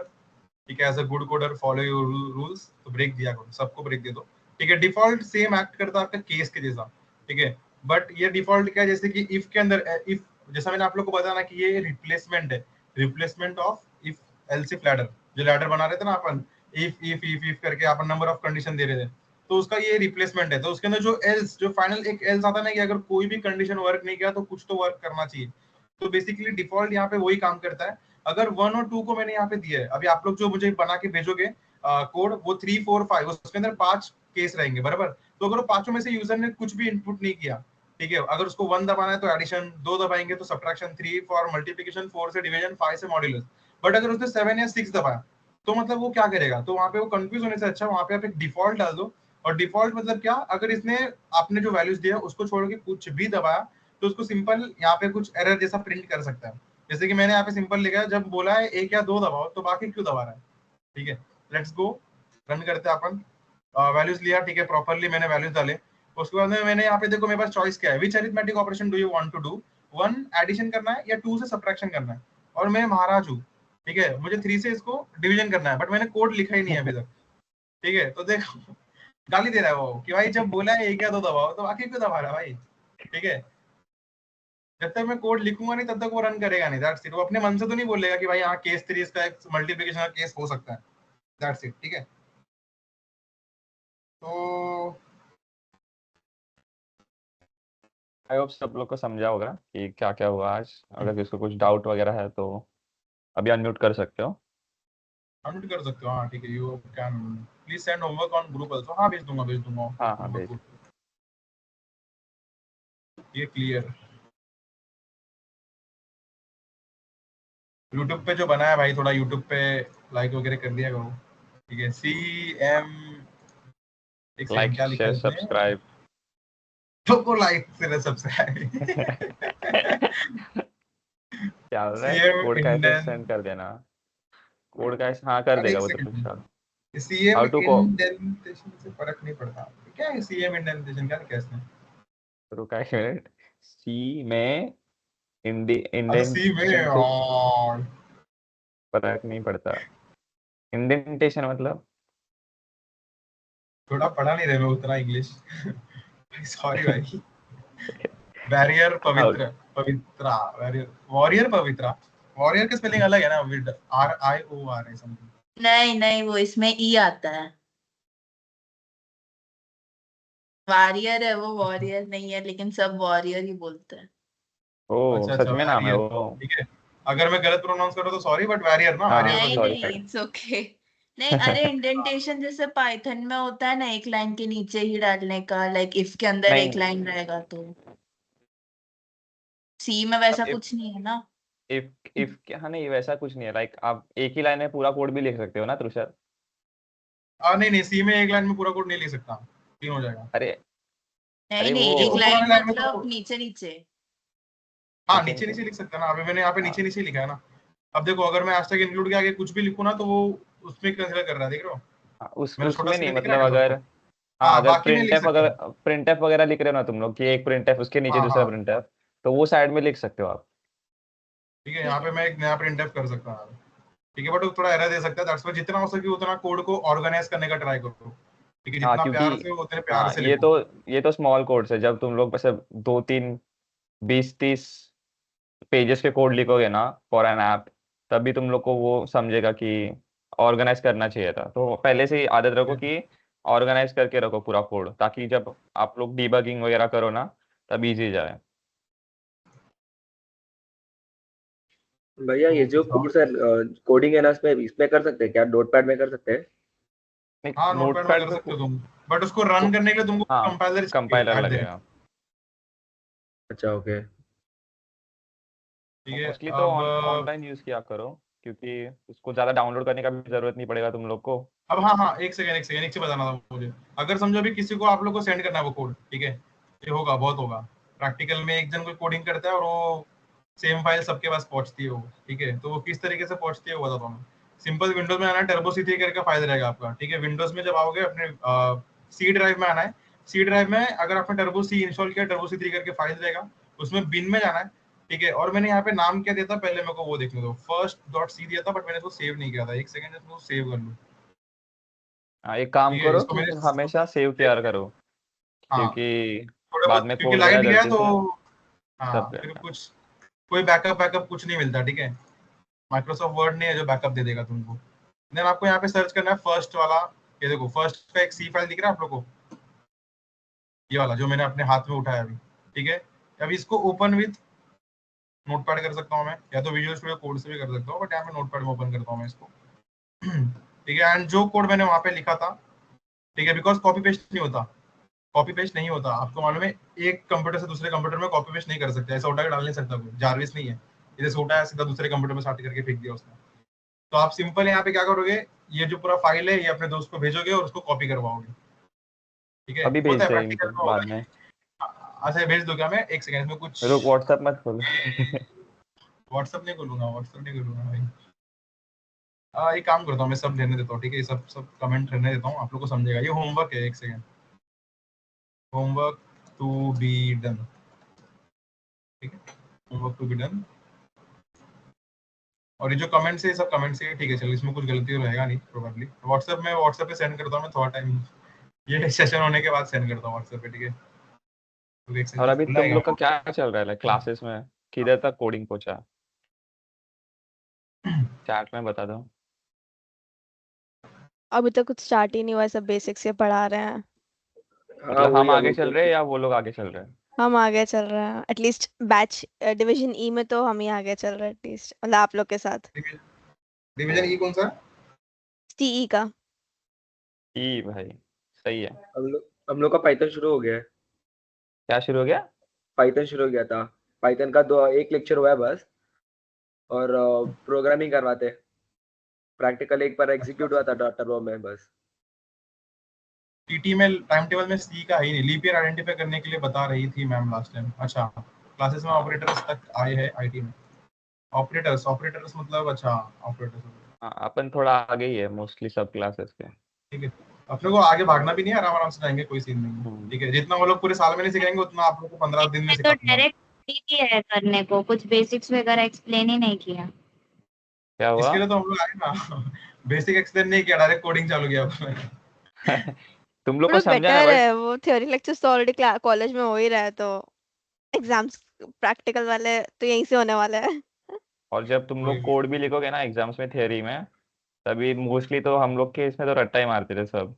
ठीक है, as a good coder follow your rules, तो ब्रेक दिया करो, सबको ब्रेक दे दो। ठीक है, डिफॉल्ट सेम एक्ट करता है आपका केस के जैसा। ठीक है, बट ये डिफॉल्ट क्या है, जैसे कि इफ के अंदर इफ, जैसा मैंने आप लोग को बताया ना कि ये रिप्लेसमेंट है, replacement of if else if ladder, जो लैडर बना रहे थे ना अपन, इफ करके अपन नंबर ऑफ कंडीशन दे रहे थे, तो उसका ये रिप्लेसमेंट है। तो उसके अंदर जो एल्स, जो फाइनल एक एल्स आता है ना कि अगर कोई भी कंडीशन वर्क नहीं किया तो कुछ तो वर्क करना चाहिए। तो बेसिकली डिफॉल्ट यहाँ पे वही काम करता है। अगर 1 और 2 को मैंने यहाँ पे दिया है, अभी आप लोग जो मुझे बना के भेजोगे कोड, वो 3 4 5 उसके अंदर 5 केस रहेंगे बराबर। तो अगर वो पांचों में से यूजर ने कुछ भी इनपुट नहीं किया, ठीक है, अगर उसको 1 दबाना है तो एडिशन, 2 दबाएंगे तो सब्ट्रैक्शन, 3 फॉर मल्टीप्लिकेशन, 4 से डिवीजन, 5 से मॉड्यूलस। बट अगर उसने 7 या 6 दबाया तो मतलब वो क्या करेगा, तो वहां पे वो कंफ्यूज होने से अच्छा वहां पे आप एक डिफॉल्ट डाल दो। और डिफॉल्ट मतलब क्या, अगर इसने आपने जो वैल्यूज दिया उसको छोड़ के कुछ भी दबाया तो उसको सिंपल यहाँ पे कुछ एरर जैसा प्रिंट कर सकता है। जैसे कि मैंने यहाँ पे सिंपल लिखा है, जब बोला है 1 या 2 दबाओ तो बाकी क्यों दबा रहा है। ठीक है, लेट्स गो, रन करते हैं अपन। वैल्यूज लिया, ठीक है, प्रॉपर्ली मैंने वैल्यूज डाले। उसके बाद में मैंने यहाँ पे देखो मेरे पास चॉइस क्या है, which arithmetic operation do you want to do, 1 addition करना है या 2 से सब्ट्रैक्शन करना है। और मैं महाराज हूँ, ठीक है, मुझे 3 से इसको डिवीजन करना है, बट मैंने कोड लिखा ही नहीं है अभी तक। ठीक है, तो देखो गाली दे रहा है वो कि भाई जब बोला है 1 या 2 दबाओ तो बाकी क्यों दबा रहा है भाई। ठीक है, जब तक मैं कोड लिखूंगा नहीं तब तक वो रन करेगा नहीं, दैट्स इट। वो अपने मन से तो नहीं बोलेगा कि भाई यहाँ केस 3 इसका एक मल्टीप्लिकेशन का केस हो सकता है, दैट्स इट। ठीक है, तो आई होप सब लोग को समझा होगा कि क्या क्या हुआ आज। अगर किसी को कुछ डाउट वगैरह है तो अभी अनम्यूट कर सकते हो। अनम्यूट कर सकते हो, हाँ ठीक है, you can please send homework on group also. हाँ भेज दूंगा हाँ हाँ होमवर्क भेज। ग्रुप। ये क्लियर, यूट्यूब पे जो बनाया भाई, थोड़ा यूट्यूब पे लाइक वगैरह कर दिया करो। ठीक है, सी एम, एक सेकंड, लाइक क्या लिखा शेयर है इसमें, सब्सक्राइब। तो को लाइक से सब्सक्राइब। क्या हो रहा सी है, एम कोड का ऐसे इंडेंट, सेंड कर देना, कोड का ऐसे हाँ कर अरे देगा एक वो तो second, Tushar. CM how to को इंडेंटेशन से फर्क नहीं पड़ता। क्या है सीएम इंडेंटेशन, क्या लिखा है इसमें। रुका एक मिनट, सी में अच्छा सी में, इंडेंटेशन से और फर्क नहीं पड़ता। इंडेंटेशन मतलब थोड़ा पढ़ा नहीं रहे मैं उतना इंग्लिश। सॉरी भाई। बैरियर हाउ पवित्र, पवित्रा, बैरियर, वॉरियर पवित्रा, वॉरियर की स्पेलिंग अलग है ना, विद RIOR है समथिंग। नहीं नहीं, वो इसमें ई आता है। वॉरियर है वो, वॉरियर नहीं है, लेकिन सब वॉरियर ही बोलते हैं। ओ अच्छा सच अच्छा, में नाम है वॉरियर, वो। ठीक है। अगर मैं गलत प्रोनाउंस करूँ तो सॉरी, बट वॉरियर ना, हाँ वॉरियर नहीं बोलिए। सॉरी नहीं, सॉरी। It's okay. नहीं, अरे इंडेंटेशन जैसे पाइथन में होता है ना, एक लाइन के नीचे ही डालने का, लाइक इफ के अंदर एक नहीं लाइन रहेगा, तो सी में वैसा इफ कुछ नहीं है ना। इफ हाँ नहीं वैसा कुछ नहीं है, लाइक आप एक ही लाइन में पूरा कोड भी लिख सकते हो ना तुषार। नहीं नहीं, सी में एक लाइन में पूरा कोड नहीं लिख सकता, 3 हो जाएगा। अरे नहीं अरे नहीं, वो एक ऊपर लाइन वाली लाइन में मतलब तो नीचे नीचे। हाँ, नीचे नीचे नीचे। नीचे लिख सकता है ना। अभी मैंने यहाँ पे हाँ नीचे नीचे लिखा है ना। अब देखो, अगर मैं आज तक इंक्लूड के आगे कुछ भी लिखूँ ना, तो वो उसमें कंसिडर कर रहा है, देख रहे हो? हाँ, उस मेरा छोटा उसमें नहीं स्क्रीन दिख रहा मतलब है क्या अगर, सबको? हाँ हाँ, अगर बाकी में लिख सकता हूँ। प्रिंटफ वगैरह लिख रहे हो ना तुम लोग कि एक प्रिंटफ उसके नीचे हाँ दूसरा हाँ, प्रिंटफ, तो वो साइड में लिख सकते हो आप। ठीक है, यहाँ पे मैं एक नया प्रिंट कर सकता हूँ। ठीक है, बट वो थोड़ा एरर दे सकता है, दैट्स व्हाई जितना हो सके उतना कोड को ऑर्गेनाइज करने का ट्राई करो। ठीक है, हाँ जितना क्योंकि प्यार से हो उतने प्यार हाँ से लिखो। ये तो स्मॉल कोड्स है, जब तुम लोग बस 2 3 20 30 पेजेस के कोड लिखोगे ना फॉर एन ऐप, तभी तुम लोग को वो समझेगा कि ऑर्गेनाइज करना चाहिए था। तो पहले से ही आदत रखो कि ऑर्गेनाइज करके रखो पूरा कोड, ताकि जब आप लोग डीबगिंग वगैरह करो ना तब इजी जाए। भैया ये जो कोर्स है कोडिंग है ना, इसमें कर सकते हैं क्या? नोटपैड में कर सकते हैं? नहीं हाँ, नोटपैड में नोटपैड कर पे सकते हो तुम, बट उसको रन करने के लिए तुमको हाँ कंपाइलर चाहिए कंपाइलर ऐट द लगेगा। अच्छा ओके। ठीक है। मोस्टली तो अब ऑनलाइन यूज किया करो, क्योंकि उसको ज्यादा डाउनलोड करने का भी जरूरत नहीं पड़ेगा तुम लोग को। अब हाँ हाँ, एक चीज बताना था मुझे। अगर समझो अभी किसी को आप लोग को सेंड करना है वो कोड, ठीक है, ये होगा बहुत होगा प्रैक्टिकल में, एक जन कोई कोडिंग करता है और वो सेम फाइल सबके पास पहुंचती है वो, ठीक है, तो वो किस तरीके से पहुंचती है वो बताता हूँ मैं। सिंपल, विंडोज में आना है, टर्बो C3 करके फाइल रहेगा आपका, ठीक है। विंडोज में जब आओगे अपने सी ड्राइव में आना है। सी ड्राइव में अगर आपने टर्बो C इंस्टॉल किया, टर्बो C3 करके फाइल रहेगा, उसमें बिन में जाना है, ठीक है। और मैंने यहाँ पे नाम क्या दिया था पहले, मेरे को वो देखने दो, फर्स्ट.c दिया था, बट मैंने इसको सेव नहीं किया था। एक सेकंड इसको सेव कर लूँ। हाँ एक काम ठीक है, करो इसको कि मैंने हमेशा सेव किया करो, हाँ, क्योंकि थोड़ा बाद बहुत में क्योंकि खोल देना लाइट गया गलती तो से हाँ, तब फिर गया। कुछ कोई बैकअप कुछ नहीं मिलता, ठीक है। माइक्रोसॉफ्ट वर्ड नहीं है जो बैकअप दे देगा तुमको। देन आपको यहाँ पे सर्च करना है फर्स्ट वाला। ये देखो, फर्स्ट का एक सी फाइल दिख रहा है आप लोग को, ये वाला जो मैंने अपने हाथ में उठाया अभी, ठीक है। अभी इसको ओपन विथ नोटपैड कर सकता हूँ मैं, या तो विजुअल स्टूडियो कोड से भी कर सकता हूँ, बट यहाँ पे नोटपैड में ओपन करता हूँ मैं इसको। ठीक है, एंड जो कोड मैंने वहाँ पे लिखा था, ठीक है, बिकॉज कॉपी पेस्ट नहीं होता, कॉपी पेस्ट नहीं होता, आपको मालूम है। एक कंप्यूटर से दूसरे कंप्यूटर में कॉपी पेस्ट नहीं कर सकते, ऐसा उठा के डाल नहीं सकता कोई, जारविस नहीं है इधर से उठाया सीधा दूसरे कंप्यूटर में स्टार्ट करके फेंक दिया उसने। तो आप सिंपल यहाँ पे क्या करोगे, ये जो पूरा फाइल है ये अपने दोस्त को भेजोगे और उसको कॉपी करवाओगे, ठीक है। अभी होता भेज है दे प्रैक्टिकल इनको में, होगा बाद में। ही। अच्छा, भेज दो क्या मैं? एक सेकंड में कुछ रुक व्हाट्सएप मत खोल। व्हाट्सएप नहीं खोलूंगा, भाई। एक काम करता हूँ, मैं सब रहने देता हूँ, ठीक है, ये सब सब कमेंट रहने देता हूँ, आप लोग को समझेगा। ये होमवर्क है, एक second, homework to be done, ठीक है, होमवर्क टू बी डन। और ये जो कमेंट्स है, ये सब कमेंट्स है, ठीक है, चलो, इसमें कुछ गलती तो रहेगा नहीं प्रोबेबली। व्हाट्सएप पे सेंड करता हूँ मैं थोड़ा टाइम, ये सेशन होने के बाद सेंड करता हूँ व्हाट्सएप पे, ठीक है। तो एक और सेशन अभी खुला तुम है लोग का क्या चल रहा है क्लासेस में, किधर तक कोडिंग पहुंचा? चैट में बता दो। अभी तक कुछ स्टार्ट ही नहीं हुआ है, सब बेसिक से पढ़ा रहे हैं। हाँ मतलब हम वही आगे अभी चल तो। रहे हैं या वो लोग आगे चल रहे हैं? हम आगे चल रहे हैं, एटलीस्ट बैच डिवीजन ई में तो हम ही आगे चल रहे हैं, एटलीस्ट मतलब आप लोग के साथ। डिवीजन ई कौन सा? सीई का। ई भाई सही है। हम लोग का पाइथन शुरू हो गया है। क्या शुरू हो गया? पाइथन शुरू हो गया था। पाइथन का एक लेक्चर हुआ है बस। और प्रोग्रामिंग करवाते। प्रैक्टिकल एक बार एग्जीक्यूट हुआ था टर्बो में बस। टीटी में टाइम टेबल में सी का ही नहीं, लीप ईयर आइडेंटिफाई करने के लिए बता रही थी मैम लास्ट टाइम। अच्छा, क्लासेस में हाँ ऑपरेटर्स तक आए हैं आईटी में। ऑपरेटर्स मतलब, अच्छा, ऑपरेटर्स, हाँ, अपन थोड़ा आगे ही है मोस्टली सब क्लासेस के। ठीक है। अपने को आगे भागना भी नहीं है, आराम आराम से जाएंगे, कोई सीन नहीं है, हम्म। ठीक है। जितना वो लोग पूरे साल में नहीं सिखाएंगे उतना आप लोग को 15 दिन में में तो सिखा दूंगा। डायरेक्ट ही है करने को, कुछ बेसिक्स वगैरह एक्सप्लेन ही नहीं किया। क्या हुआ? इसके लिए तो हम लोग आए ना। बेसिक एक्सप्लेन नहीं किया, डायरेक्ट कोडिंग चालू किया उसमें। तुम लोग को थोड़ा समझा ना बेटर बट है, वो थ्योरी लेक्चर्स तो ऑलरेडी कॉलेज में हो ही रहा है, तो एग्जाम्स प्रैक्टिकल वाले तो यहीं से होने वाले हैं। और जब तुम वही लोग कोड भी लिखोगे ना एग्जाम्स में थियरी में, तभी मोस्टली तो हम लोग के इसमें तो रट्टा ही मारते थे सब।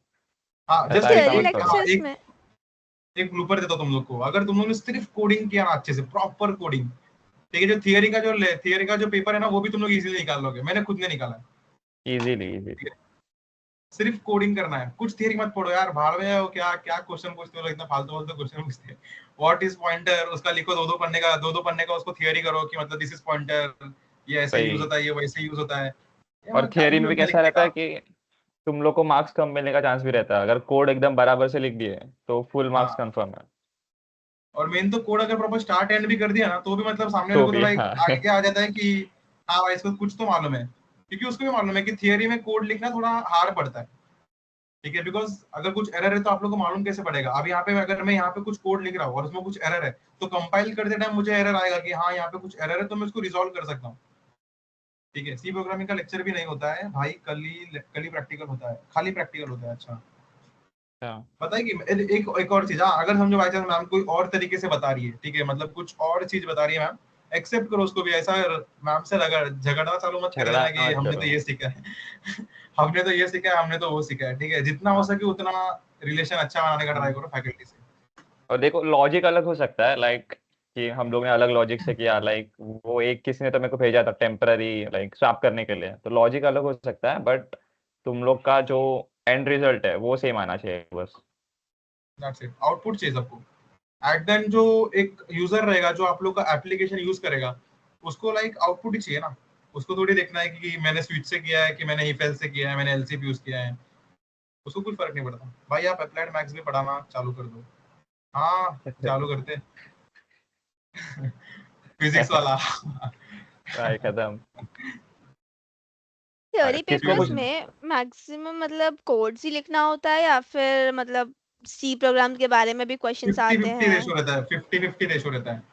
हाँ ऐसा जस्ट ऐसा थियरी मत करो। लेक्चर्स में एक ब्लूपर देता हूँ तुम लोग को। अगर तुम लोगों ने सिर्फ कोडिंग किया ना अच्छे से, प्रॉपर कोडिंग, ठीक है, जो थियरी का जो पेपर है ना, वो भी तुम लोग इजीली निकाल लोगे। मैंने खुद ने निकाला है। इजीली। ठीक है, सिर्फ कोडिंग करना है, कुछ थियरी मत पढ़ो यार, भाड़ में वो क्या क्या क्वेश्चन पूछते हो लोग, इतना फालतू फालतू क्वेश्चन पूछते हैं। व्हाट इज पॉइंटर, उसका लिखो दो पन्ने का उसको थियरी करो कि मतलब दिस इज पॉइंटर, ये ऐसे यूज वही। होता है, ये वैसे यूज होता है। ये और थियरी में भी लिखने कैसा रहता का। है कि तुम लोग को मार्क्स कम मिलने का चांस भी रहता है। अगर कोड एकदम बराबर से लिख दिए तो फुल मार्क्स हाँ, कंफर्म है। और मेन तो कोड अगर प्रॉपर स्टार्ट एंड भी कर दिया ना, तो भी मतलब सामने तो वाले को भी थोड़ा एक हाँ आइडिया आ जाता है कि हाँ भाई इसको कुछ तो मालूम है, क्योंकि उसको भी मालूम है कि थियरी में कोड लिखना थोड़ा हार्ड पड़ता है। ठीक है, बिकॉज अगर कुछ एरर है तो आप लोग को मालूम कैसे पड़ेगा। अब यहाँ पे अगर मैं यहाँ पे कुछ कोड लिख रहा हूँ और उसमें कुछ एरर है, तो कंपाइल करते टाइम मुझे एरर आएगा कि हाँ यहाँ पे कुछ एरर है, तो मैं उसको रिजॉल्व कर सकता हूँ। ठीक है, सी प्रोग्रामिंग का लेक्चर भी नहीं होता है भाई, कल ही प्रैक्टिकल होता है, खाली प्रैक्टिकल होता है। अच्छा हाँ, पता है कि एक और चीज, हाँ, अगर समझो बाई चांस मैम कोई और तरीके से बता रही है, ठीक है, मतलब कुछ और चीज बता रही है मैम, एक्सेप्ट करो उसको भी। ऐसा मैम से झगड़ना चालू मत कर झगड़ा देना कि मत हमने तो करो। ये सीखा है हमने तो ये सीखा है, हमने तो वो सीखा है। ठीक है, जितना हो हाँ, सके उतना रिलेशन अच्छा बनाने का ट्राई हम्म। करो फैकल्टी से। और देखो लॉजिक अलग हो सकता है, लाइक कि हम लोग ने अलग लॉजिक से किया, लाइक वो एक किसी ने तो मेरे को भेजा था टेम्पररी लाइक स्वैप करने के लिए, तो लॉजिक अलग हो सकता है, बट तुम लोग का जो एंड रिजल्ट है वो सेम आना चाहिए बस। दैट्स इट, आउटपुट चाहिए सबको। एट द एंड जो एक यूजर रहेगा जो आप लोग का एप्लीकेशन यूज करेगा, उसको लाइक आउटपुट ही चाहिए ना। उसको थोड़ी देखना है कि मैंने स्विच से किया है, कि मैंने if else से किया है, मैंने एलसीपी यूज किया है। उसको कोई फर्क नहीं पड़ता भाई। आप अप्लाइड मैथ्स भी पढ़ाना चालू कर दो। हाँ, चालू करते फिजिक्स वाला भाई खत्म। थियोरी किसको पेपर्स कुछ में मैक्सिमम मतलब कोड्स ही लिखना होता है, या फिर मतलब सी प्रोग्राम के बारे में भी क्वेश्चंस फिफ्टी आते फिफ्टी हैं? रेशो रहता है, 50-50 रेशो रहता है।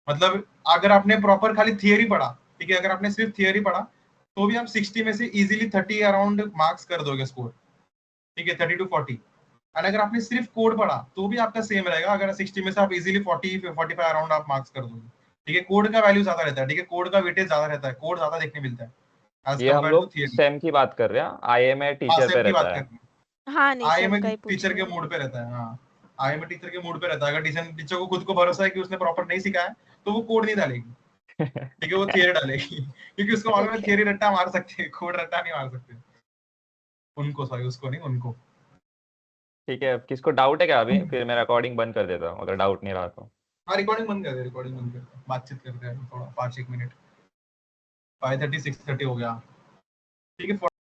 मतलब अगर आपने प्रॉपर खाली थियरी पढ़ा, ठीक है, अगर आपने सिर्फ थियरी पढ़ा, तो भी आप 60 में से इजीली 30 अराउंड मार्क्स कर दोगे स्कोर। ठीक है, 30 to 40। और अगर आपने सिर्फ कोड पढ़ा, तो भी आपका सेम रहेगा। अगर 60 में से आप इजीली 40-45 अराउंड आप मार्क्स कर दोगे। ठीक है, कोड का वैल्यू ज्यादा रहता है। ठीक है, कोड का वेटेज ज्यादा रहता है, कोड ज्यादा देखने मिलता है एज ये हम कम्पेयर टू लोग थियरी। सेम की बात कर रहे हैं, आईएमए हाँ, टीचर पे सेम की बात रहता कर है। रहे हैं। हाँ नहीं, आई सेम में का ही पूछ टीचर रही के हूँ। मूड पे रहता है। हाँ, आई में टीचर के मूड पे रहता है। अगर टीचर को खुद को भरोसा है कि उसने प्रॉपर नहीं सीखा है, तो वो कोड नहीं डालेगी। ठीक है, वो थियरी डालेगी क्योंकि उसको मालूम है ओके। थियरी रट्टा मार सकते हैं, कोड रट्टा नहीं मार सकते। उनको, सॉरी, उसको नहीं, उनको। ठीक है, किसको डाउट है क्या अभी? फिर मैं रिकॉर्डिंग बंद कर देता हूँ अगर डाउट नहीं रहा तो। हाँ, रिकॉर्डिंग बंद कर दे, रिकॉर्डिंग बंद कर दे, बातचीत करते हैं थोड़ा 5-1 मिनट। 5:30 6:30 हो गया। ठीक है।